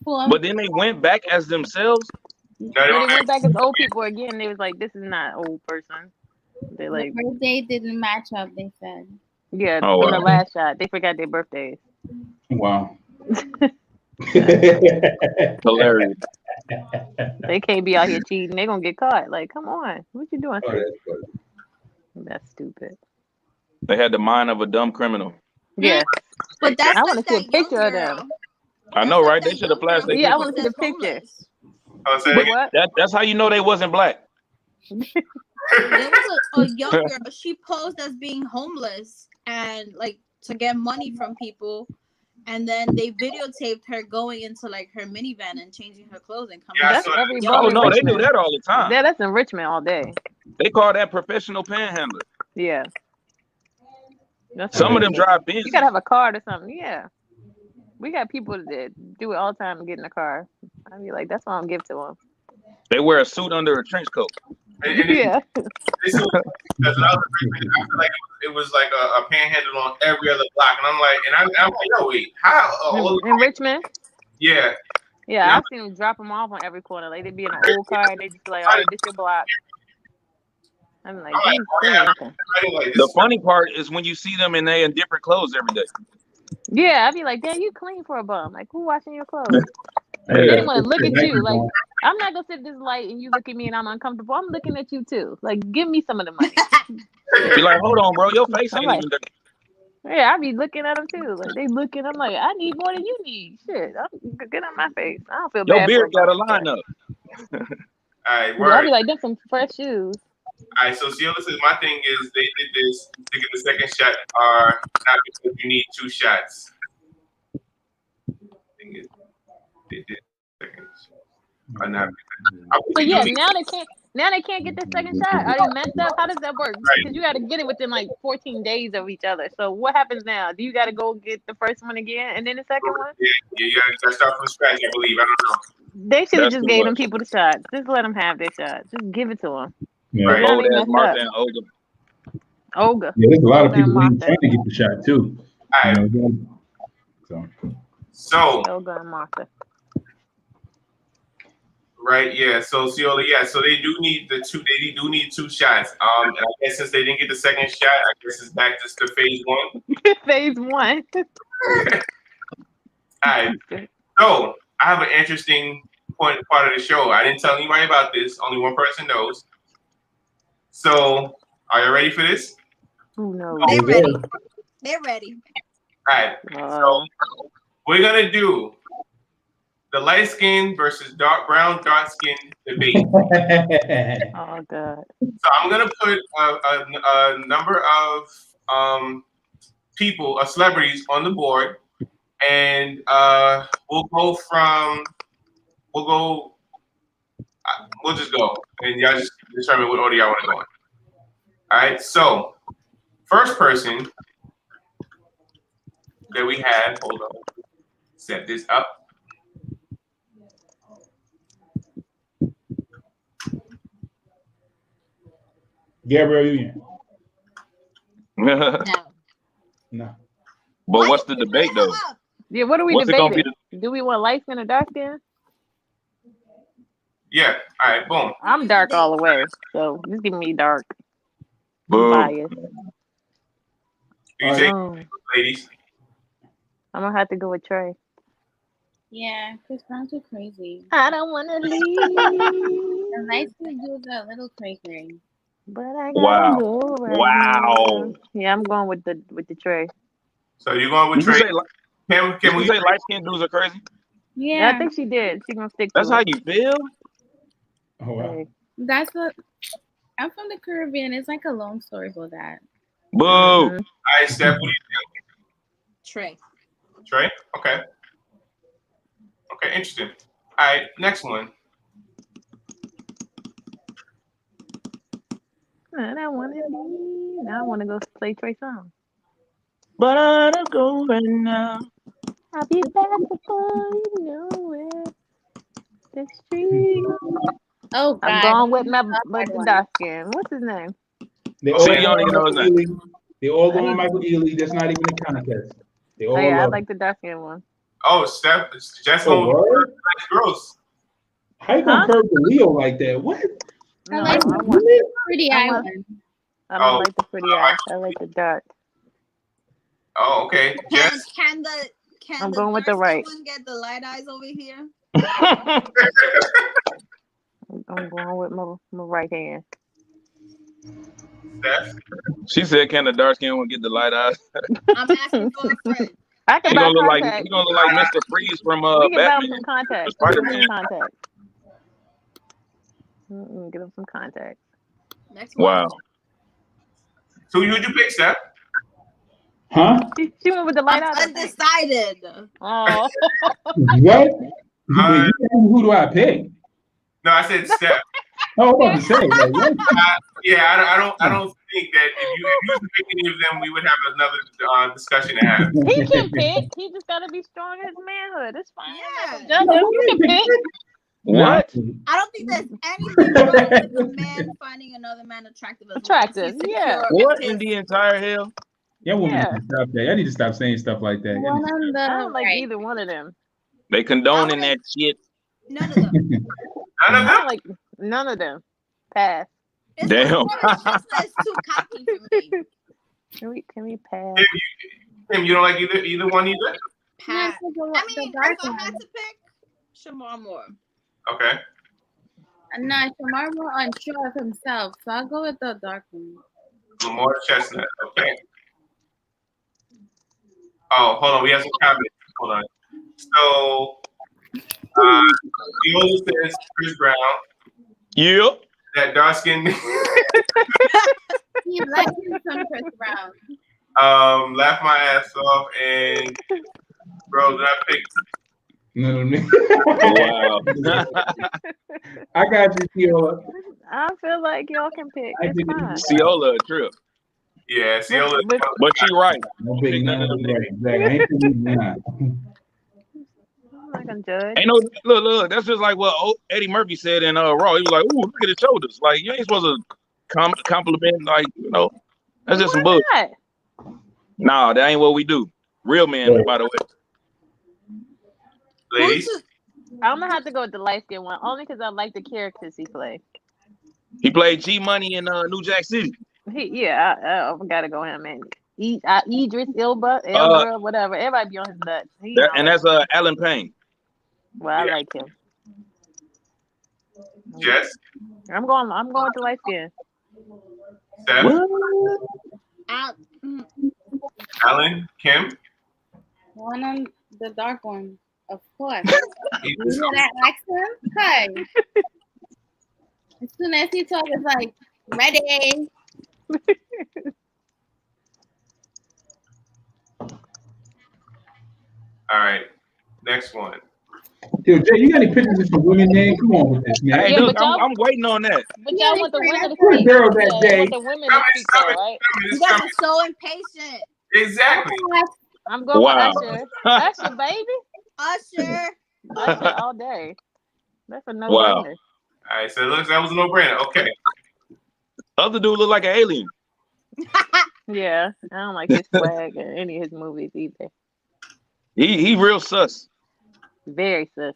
But then they went back as themselves. They went back as old people again. They was like, "This is not old person." They like the birthday didn't match up. They said. Yeah, from the last shot, they forgot their birthdays. Wow. Hilarious. They can't be out here cheating. They're gonna get caught. Like, come on, what you doing? That's stupid. They had the mind of a dumb criminal. Yeah, but that's I want to see a picture of them. I know, right? They should have flashed. Yeah, I want to see the picture. But that's how you know they wasn't black. There was a young girl. She posed as being homeless and like to get money from people, and then they videotaped her going into like her minivan and changing her clothes and coming. Yeah, I back. saw that. Every Oh brother no, they do enrichment. that all the time. Yeah, that's enrichment all day. They call that professional panhandler. Yeah. That's Some of them enrichment. drive Benzes. You gotta have a card or something. Yeah. We got people that do it all the time and get in the car. I'd be like, that's why I don't give to them. They wear a suit under a trench coat. Yeah. This was, because I feel like it was like a panhandle on every other block, and I'm like, yo, wait, how? In Richmond? Yeah. Yeah, I've seen them drop them off on every corner. Like they be in an old car and they just be like, all right, this your block. I'm like, The funny part is when you see them and they in different clothes every day. yeah, I'd be like, damn, you clean for a bum. Like, who washing your clothes? Yeah. They didn't want to look at you. Like, I'm not gonna sit at this light and you look at me and I'm uncomfortable. I'm looking at you too. Like, give me some of the money. Be like, hold on, bro, your face I'm ain't like, even dirty. yeah, I be looking at them too. Like they looking. I'm like, I need more than you need. Shit, get on my face. I don't feel Your bad. beard for got a bum. line up. All right, Yeah, word. I'll be like, them some fresh shoes. All right, so Ciola says my thing is they did this to get the second shot are not because you need 2 shots. Thing is, they did second shot. Are not So yeah, now they can't get the second shot. Are they messed up? How does that work? Because you got to get it within like 14 days of each other. So what happens now? Do you got to go get the first one again and then the second one? Yeah, you gotta start from scratch, I believe. I don't know. They should have That's just too gave them much. people the shot. Just let them have their shot. Just give it to them. Yeah. Right. Now Old they ass messed Martha up. and Olga. Olga. Yeah, there's a lot of Olga and people who Martha. trying to get the shot too. All right. You know, So Olga and Martha. right, yeah. So Ciola, yeah. So they do need the 2. They do need 2 shots. And I guess since they didn't get the second shot, I guess it's back just to phase 1. Phase 1. All right. So I have an interesting part of the show. I didn't tell anybody about this. Only one person knows. So are you ready for this? Who knows? They're ready. They're ready. All right. So we're gonna do the light skin versus dark skin debate. Oh god. So I'm gonna put a number of people, celebrities, on the board, and we'll just go, and y'all just determine what order y'all want to go in. All right. So first person that we had, hold on, set this up. Gabrielle Union. No. No. But what's the debate though? Yeah, what are we What's it gonna debating? Do we want light skin or dark skin? Yeah. All right. Boom. I'm dark all the way, so just give me dark. Boo. Bias. You take Oh, ladies. I'm gonna have to go with Trey. Yeah, Chris Brown's too crazy. I don't want to leave, The light skin dudes are a little crazy. but I gotta Wow. go right Wow. now. Yeah, I'm going with the Trey. So you're going with Did you Trey? say li- Can Did we you say light skinned dudes are crazy? Yeah, I Yeah, think she did. She gonna stick That's to how it. you feel? Oh wow. Hey. that's what. I'm from the Caribbean. It's like a long story for that. Boo. All right, Steph, what do you Trey. think? Trey? Okay. Okay, interesting. All right, next one. I don't want to leave. Now I want to go play Trey song. But I don't go right now. I'll be back before you know it. The street. Oh I'm God, going with my Not with that the one. dark skin. What's his name? They Oh, all so you go don't on even know his Michael name? Ealy. They all go on Michael Ealy. That's not even a contest. They all Oh yeah, I love like him. the dark skin one. Oh, Steph, Jess Oh, going with word? girls. How you gonna Huh? curve the Leo like that? What? I No, like I the want. pretty I eye want. one. I don't Oh, like the pretty eyes. I like the dark. Oh, okay. Jess. Can I'm the going with the dark right. one get the light eyes over here? I'm going with my right hand. Steph. She said, "Can the dark skin one get the light eyes?" I'm asking for a friend. I can You buy gonna look like contacts. you gonna look like Mr. Freeze from We can buy him Batman, some contacts. Spider Get him Man. some contacts. Get him some contacts. Next one. Wow. So who'd you pick, Steph? Huh? Huh? She went with the light out. Undecided. Oh. What? Wait, who do I pick? No, I said Steph. Oh, I was about to say, like, what? I don't think that if you was to pick any of them, we would have another discussion to have. He can pick. He just gotta be strong in his manhood. It's fine. Yeah. You can pick. What? I don't think there's anything wrong with a man finding another man attractive. Attractive, yeah. What in the entire hell? Yeah, woman need to stop that. I need to stop saying stuff like that. I don't like either one of them. They condoning that shit. None of them. I don't like none of them. Pass. Damn. That's too cocky for me. Can we pass? Tim, you don't like either one either? Pass. I mean, if I had to pick, Shamar Moore. Okay. Nah, Shamar Moore unsure of himself, so I'll go with the dark one. Lamar Chestnut. Okay. Oh, hold on. We have some comments. Hold on. So, Viola says Chris Brown. Yep. That dark skin. He likes him some Chris Brown. Laugh my ass off and bro, did I pick? No. Wow. I got you, Ciola. I feel like y'all can pick. It's fine. Ciola a trip. Yeah, Ciola. But she right. No big none of them right. I ain't thinking not. I'm not gonna judge. Ain't no look. That's just like what Eddie Murphy said in Raw. He was like, "Ooh, look at his shoulders." Like you ain't supposed to compliment. Like that's just some bullshit. Nah, that ain't what we do. Real men, by the way. Ladies, I'm gonna have to go with the light skin one, only because I like the characters he played. He played G Money in New Jack City. I gotta go him, man. Idris Elba, whatever. Everybody be on his nuts. That's Alan Payne. Well, I like him. Jess. I'm going with the light skin. Alan, Kim. One on the dark one, of course. You know that accent? Hey. As soon as he talks, it's like, ready. All right, next one. Yo, Jay, you got any pictures of some women name? Come on with this, man. Hey, look, I'm waiting on that. But y'all want the women to Where's speak. Daryl that day? The women to speak, though, right? You guys are so impatient. Exactly. I'm going Wow. with Usher. Usher, baby. Usher. Usher all day. That's a no-brainer. Wow. All right, so it looks that was a no-brainer. Okay. Other dude look like an alien. Yeah, I don't like his swag or any of his movies either. He real sus. Very sus.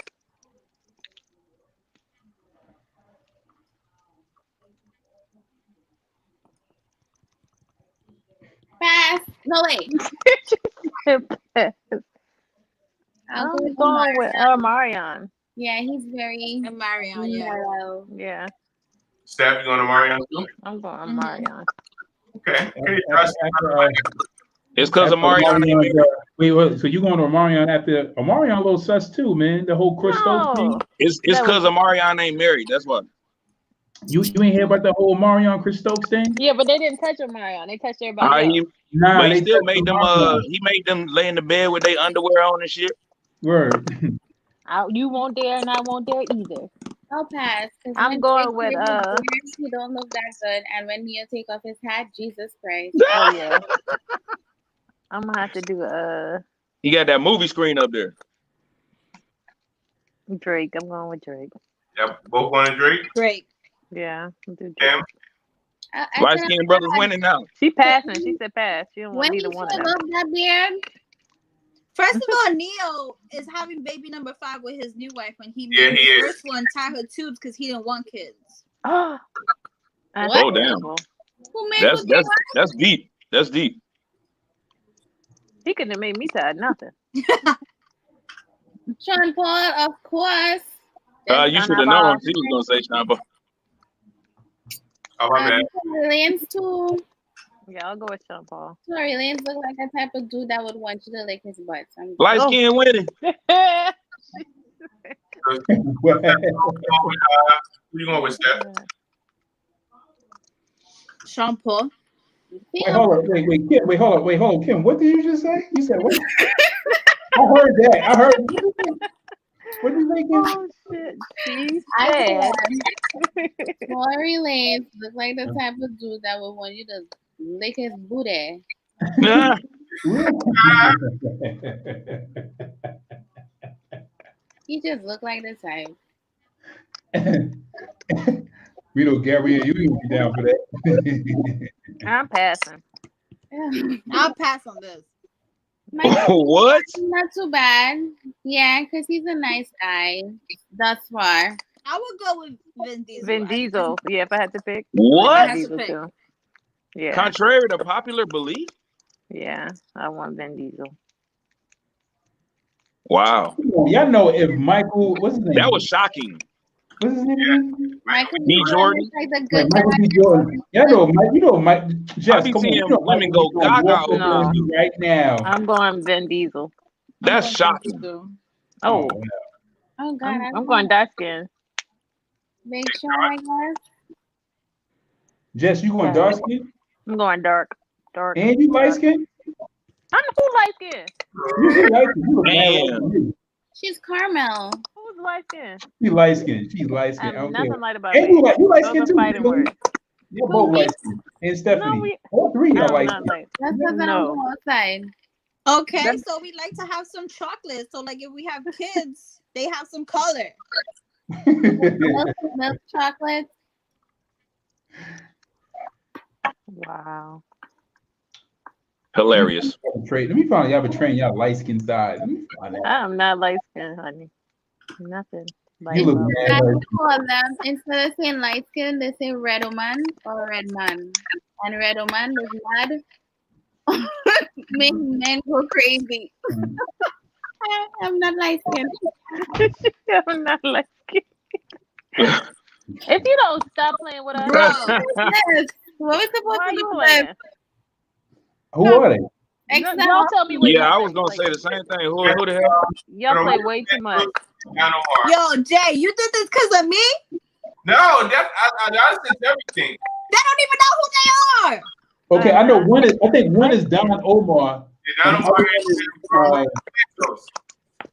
Pass. No way. I'm going with Marion. Yeah, he's very Marion. Yeah. Yeah. Steph, you going to Marion too? I'm going Marion. Okay. It's because of Marion. Wait, so you going to Omarion after Omarion? A little sus too, man. The whole Chris Stokes thing. It's because of Marion ain't married. That's why. You ain't hear about the whole Omarion Chris Stokes thing? Yeah, but they didn't touch Marion. They touched everybody else. But he still made them. He made them lay in the bed with their underwear on and shit. Word. You won't dare, and I won't dare either. I'll pass. I'm going with He don't look that good, and when he'll take off his hat, Jesus Christ. Oh yeah. I'm gonna have to do He got that movie screen up there. Drake. I'm going with Drake. Yep, both going to Drake. Drake. Yeah. I'll do Drake. Kim. Light skinned brothers winning now. She passing. She said pass. She don't want When he neither one should of them. love that beard. First of all, Neo is having baby number 5 with his new wife when he Yeah, made he his is. first one tie her tubes because he didn't want kids. Oh, Oh damn. Who made That's deep. That's deep. He couldn't have made me tired. Nothing. Sean Paul, of course. You should have known she was gonna say Champa. Oh my bad. Tory Lanez too. Yeah, I'll go with Sean Paul. Tory Lanez look like a type of dude that would want you to lick his butt. Light skin winning. Who you going with, Steph? Sean Paul. Wait, hold on. Wait, Kim. Wait, hold on. Kim, what did you just say? You said what? I heard that. I heard. What did you say, Kim? Oh shit! She I said. said Tory Lanez look like the type of dude that would want you to lick his booty. He just looked like the type. We know Gary and you would be down for that. I'm passing. I'll pass on this. What? Not too bad. Yeah, because he's a nice guy thus far. I would go with Vin Diesel. Vin Diesel. Yeah, if I had to pick. What? Vin Diesel too. Yeah. Contrary to popular belief? Yeah, I want Vin Diesel. Wow. Y'all know if Michael, what's his name? That was shocking. What's his name? Michael B. Jordan. Like the Like good Michael guy. B. Jordan. Y'all know Mike. You know Mike. Jess, I be come on. seeing You know women Michael go B. Jordan gaga walking over on you right now. I'm going Vin Diesel. That's shocking. Oh, Oh God, I'm going dark skin. Big Sean, I guess. Jess, you going dark skin? I'm going dark. Dark. And you light skin? I'm who light skin? You light skin. You look mad Damn. like you. She's Carmel. Who's light skin? She light skin. She's light skin. I'm Okay. nothing light about And me. you light Those skin are too. fighting words. You're both light skin. And Stephanie. All three I'm are light not skin. light. That's because I don't go outside. Okay, so we like to have some chocolate. So like if we have kids, they have some color. Milk chocolate. Wow. Hilarious. Let me find out y'all betraying y'all light skin side. Let me find out. I'm not light skin, honey. Nothing. You look I mad. call them, instead of saying light skin, they say red man or red man. And red man is mad. Make men go crazy. I'm not light skin. I'm not light skin. If you don't stop playing with us, Yes. What was supposed why are to you do playing? Who are they? Y'all tell me what Yeah, I y'all was play. gonna say the same thing. Who the hell? Y'all play way too much. Yo, Jay, you did this because of me? No, that's everything. They don't even know who they are. Okay, I know one is. I think one is Don Omar. And the other one is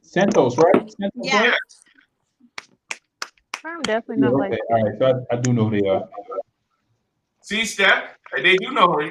Santos, right? Santos, Yeah. right? I'm definitely Yeah, not light okay, skin. all right. So I do know who they are. See, Steph, they do know her.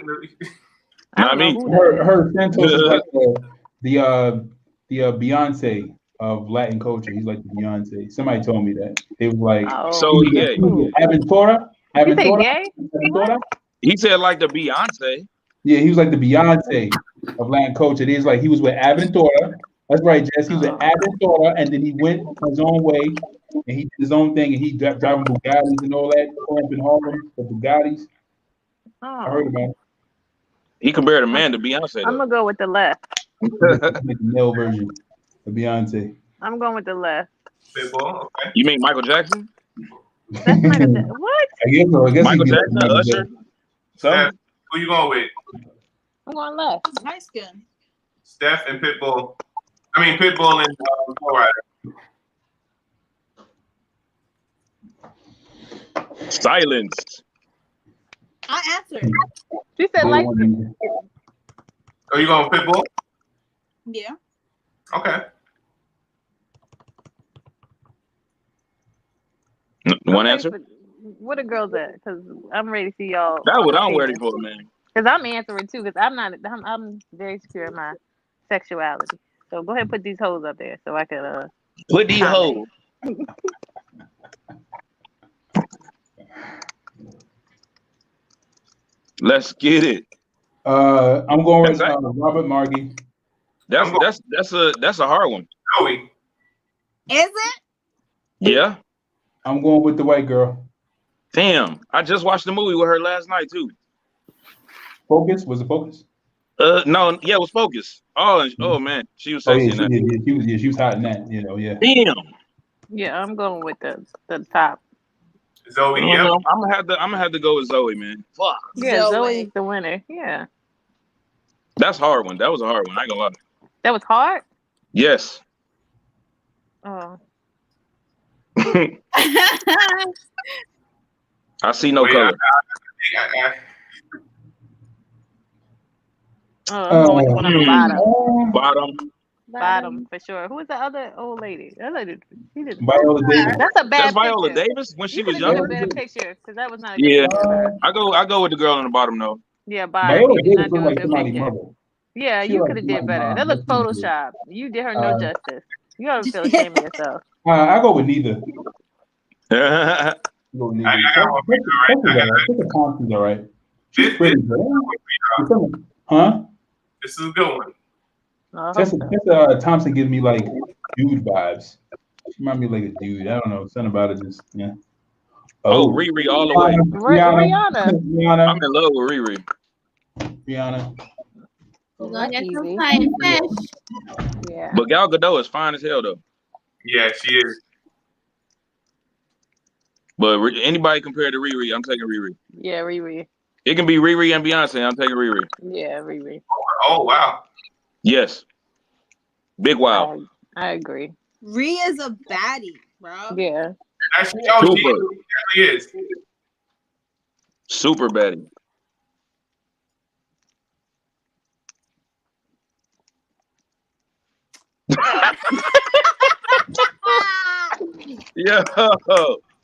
Not me. Her Santos is like the Beyonce of Latin culture. He's like the Beyonce. Somebody told me that. It was like So he gay. Aventura. You say gay? Aventura? He said like the Beyonce. Yeah, he was like the Beyonce of Latin culture. It is like he was with Aventura. That's right, Jess. He was with Aventura, and then he went his own way, and he did his own thing, and he driving Bugattis and all that, up in Harlem, the Bugattis. I heard about it. He compared a man to Beyonce. I'm Though. gonna go with the left. Like the male version of Beyonce. I'm going with the left. Okay. You mean Michael Jackson? That's Michael Jackson. What? I guess so. I guess Michael he Jackson, Michael Usher. Jackson. Steph, who you going with? I'm going left. Light skin. Steph and Pitbull. I mean Pitbull and Flo Rida. Silenced. I answered. She said light skin. Oh, you going with Pitbull? Yeah. One Okay. Okay, answer. but where the girls at? Because I'm ready to see y'all. That's what I'm ready for, man. Because I'm answering too. Because I'm very secure in my sexuality. So go ahead and put these hoes up there so I can Put these hoes. Let's get it. I'm going with Robert Margie. That's a hard one. Joey. Is it? Yeah. I'm going with the white girl. Damn. I just watched the movie with her last night too. Focus? Was it Focus? No, yeah, it was Focus. Oh man, she was sexy in that. She was hot in that, yeah. Damn. Yeah, I'm going with the top. Zoe, yeah. I'm gonna have to go with Zoe, man. Fuck. Yeah, Zoe's the winner. Yeah. That's a hard one. That was a hard one. I ain't gonna lie. That was hard? Yes. Oh. I see no color. I'm going with the one on the bottom. Bottom. For sure. Who was the other old lady? That lady, she did. Viola Davis. That's a bad That's Viola picture. Davis when she You was could have younger. did a better picture because that was not a good Yeah, picture. I go with the girl on the bottom though. Yeah, bottom. Viola You did Davis not do look a like good somebody's picture. mother. Yeah, She you like could have did somebody's better. mom. That looks That's what she did. Photoshop. You did her no justice. You ought to feel ashamed of yourself. I go with neither. Yeah. Go with neither. Tessa Thompson's all right. She's pretty good. Huh? This is a good one. Tessa Thompson gives me like dude vibes. She reminds me of like a dude. I don't know. Something about it just yeah. Oh, Riri all the way. Rihanna. I'm in love with Riri. Rihanna. We're gonna get some fine fish. Yeah. But Gal Gadot is fine as hell though. Yeah, she is. But anybody compared to Riri, I'm taking Riri. Yeah, Riri. It can be Riri and Beyonce. I'm taking Riri. Yeah, Riri. Oh wow. Yes. Big wow. I agree. Rhea's a baddie, bro. Yeah. Actually, she is. Super Betty. Yo.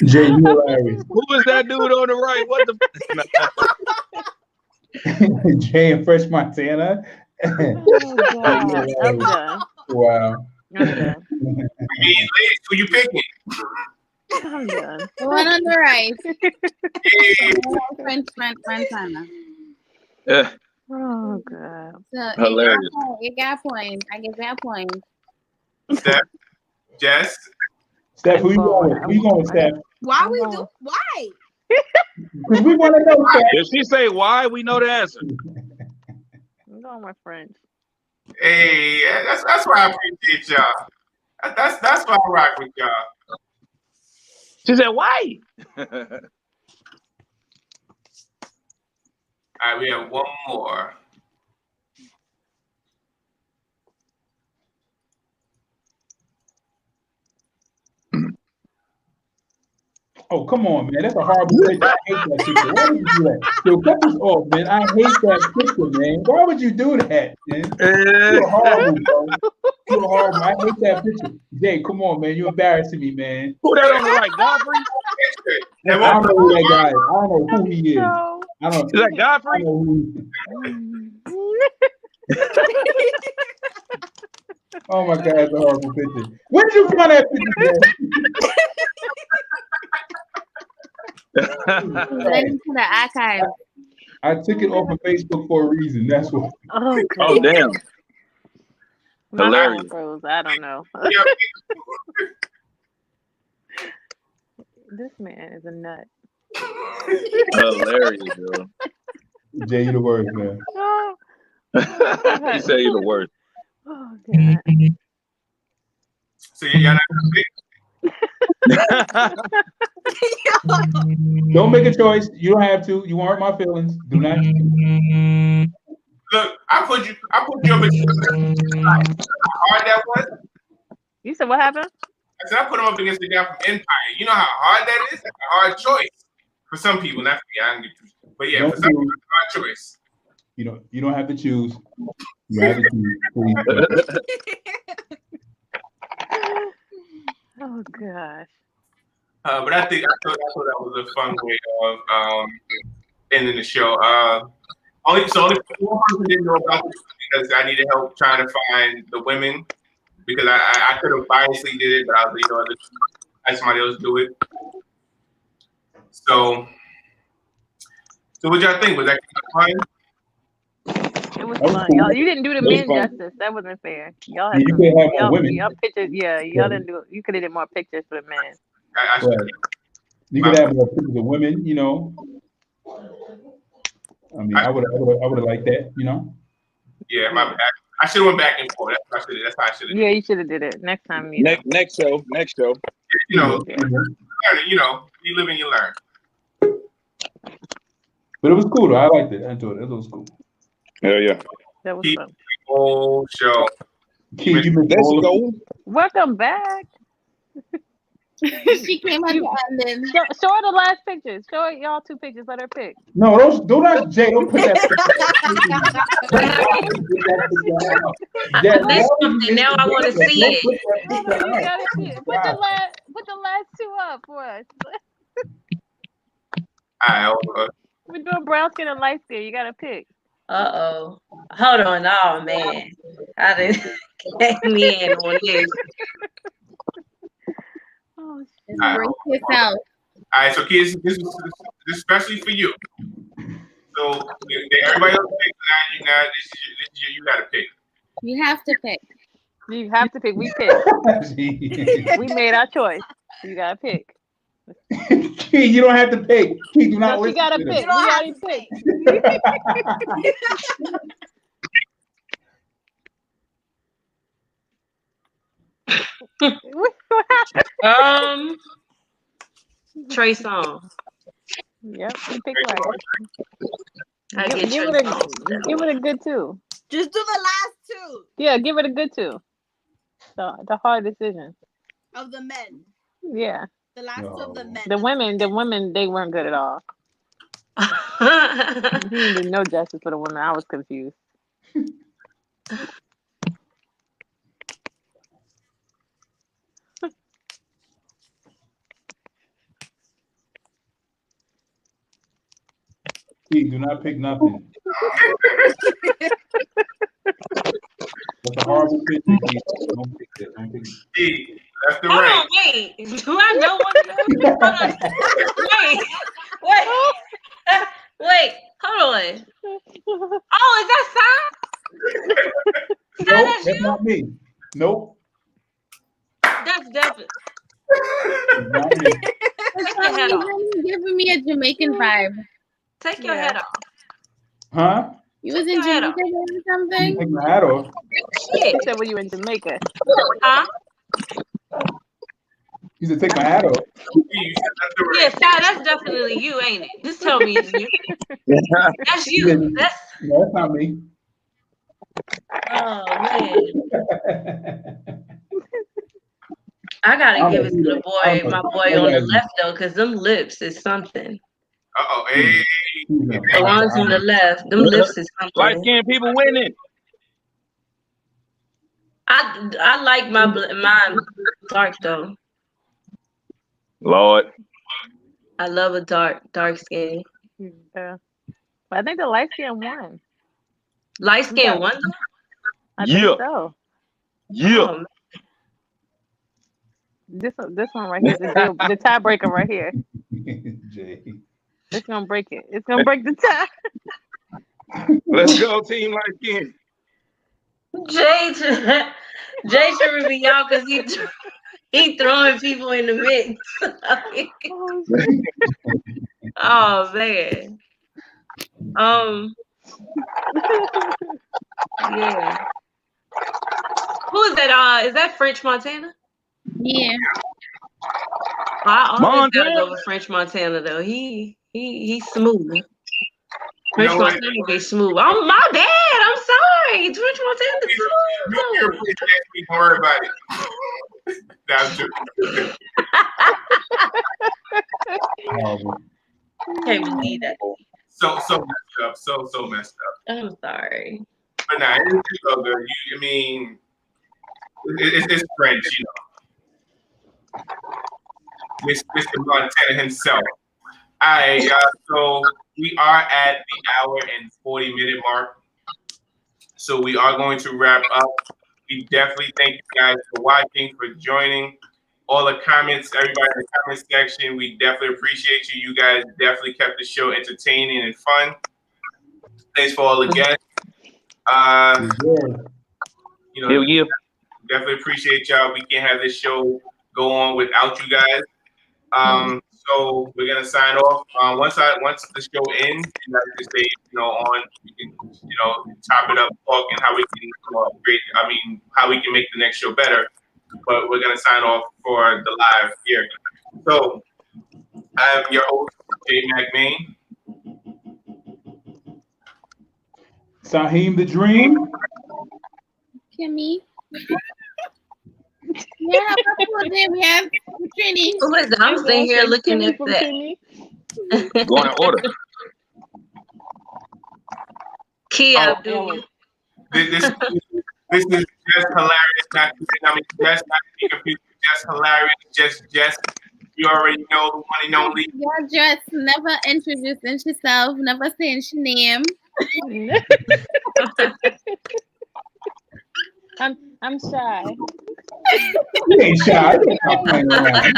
Jay, you hilarious. Who is that dude on the right? What the Jay and Fresh Montana. I'm done. Wow. Ladies, who you picking? I'm done. The one on the right. French Montana. Yeah. Oh god. So Hilarious. you got points. I give that point. Steph, Jess. Steph, who you going with? Who you going with, Steph? Why we do? Why? Because we want to know, Steph. If she say why, we know the answer. I'm going with French. Hey, that's why I appreciate y'all. That's why I rock with y'all. She said why? All right, we have one more. Oh, come on, man. That's a horrible picture. I hate that picture. Why would you do that? Yo, cut this off, man. I hate that picture, man. Why would you do that, man? You're horrible, bro. You're horrible. I hate that picture. Jay, come on, man. You're embarrassing me, man. Who that on the right? Godfrey? I don't know who that guy is. I don't know who he is. I don't Is that Godfrey? I don't know who Oh my God, that's a horrible picture. Where did you find that picture, man? Into the archive. I took it off of Facebook for a reason. That's what. Oh, oh damn. My Hilarious. phone froze. I don't know. This man is a nut. Hilarious, bro. Jay, you the worst, man. He said you're the worst. Oh, God. So y'all not gonna pick? Don't make a choice. You don't have to. You won't hurt my feelings. Do not. Look, I put you up against how hard that was. You said what happened? I said I put him up against the guy from Empire. You know how hard that is? That's a hard choice for some people. Not for me. I don't get to. But yeah, for some people, it's a hard choice. You don't have to choose. You have to choose. Please. Oh gosh. But I thought that was a fun way of ending the show. Only one person didn't know about this because I needed help trying to find the women because I could have biasly did it, but I was let somebody else do it. So what y'all think? Was that fun? It was fun. Y'all, you didn't do the men justice. That wasn't fair. Y'all had You could have more women. Y'all pictures, y'all didn't do it. You could have did more pictures for the men. Right. You could have more pictures of women, you know. I mean, I would have liked that, you know. Yeah, my bad. I should have went back and forth. That's how I should have. Yeah, you should have did it next time. Next show. You know, you live and you learn. But it was cool though. I liked it. I enjoyed it. It was cool. Hell yeah. That was fun. Whole show. Let's go. Welcome back. She came out to London. Show her the last pictures. Show her y'all 2 pictures. Let her pick. No, don't ask Jay. Don't put that. I missed something. Now I want to see it. You gotta see it. Put the last 2 up for us. We're doing brown skin and light skin. You gotta pick. Uh-oh. Hold on. Oh, man. I didn't get me in on this. Oh, break yourself. All right, so kids, this is especially for you. So everybody else pick now. This is you got to pick. You have to pick. You have to pick. We picked. We made our choice. You gotta pick. Key, you don't have to pick. Key, do not no, listen. You gotta to pick. This. We already picked. Trey Songz. Yep, you picked right. Give it a good 2. Just do the last 2. Yeah, give it a good 2. The hard decision. Of the men. Yeah. The last 2 of the men. The women, they weren't good at all. He didn't do no justice for the women. I was confused. Key, do not pick nothing. That's a horrible picture. Key. Don't pick this. Don't pick this. Key, that's the Hold right. on, wait. Do I know what to do? Wait. Hold on. Oh, is that Sai? Nope, that's not me. Nope. That's definitely. Not me. Take your head off. You're giving me a Jamaican vibe. Take your head off. Huh? You was in Jamaica or something? Take my hat off. He said, "Were you in Jamaica?" Huh? You said, take my hat off. Yeah, Sai, that's definitely you, ain't it? Just tell me it's you. That's you. No, that's not me. Oh man. I gotta give it to the boy, my boy on the left though, because them lips is something. Hey. The ones on the left, them lips is something. Light skinned people winning. I like mine dark though. Lord. I love a dark skin. Yeah. But I think the light skin won. Light skin won? I think so. Yeah. This one right here, the tiebreaker right here. Jay. It's gonna break it. It's gonna break the tie. Let's go, team light skin. Jay should be out because he throwing people in the mix. Oh man. Yeah. Who is that? Is that French Montana? Yeah. I always gotta go with French Montana though. He's smooth. French Montana be smooth. Oh my bad. I'm sorry. French Montana smooth. Don't worry about it. That's true. Can't believe that. So messed up. So messed up. I'm sorry. But nah, it's so good. I mean, it's French, you know. Mr. Montana himself. All right, so we are at the hour and 40-minute mark. So we are going to wrap up. We definitely thank you guys for watching, for joining. All the comments, everybody in the comment section, we definitely appreciate you. You guys definitely kept the show entertaining and fun. Thanks for all the guests. You know, definitely appreciate y'all. We can't have this show go on without you guys. So we're gonna sign off. Once the show ends, you guys can stay, on. We can, top it up, talking how we can how we can make the next show better. But we're gonna sign off for the live here. So I'm your host, Jay McMain. Saheem the Dream. Kimmy. Yeah, we have Trini. Oh, listen, I'm sitting here looking at that. Going in order. Kia Oh, Abdul. This is just hilarious. Not to say, I mean, just not to be confused. Just hilarious. Just. You already know the one and only. Your dress never introducing herself, never saying she name. I'm shy. You ain't shy. You ain't stop playing around.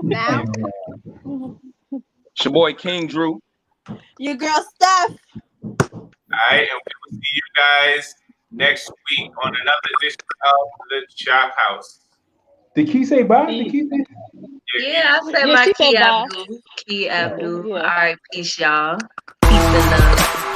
Now, It's your boy King Drew. your girl Steph. All right, and we will see you guys next week on another edition of the Chop House. Did Key say bye? Did Key say? Yeah, I said Yeah, my she said Kia bye. Abdul. Kia Abdul. Yeah. All right, peace, y'all. Peace and love.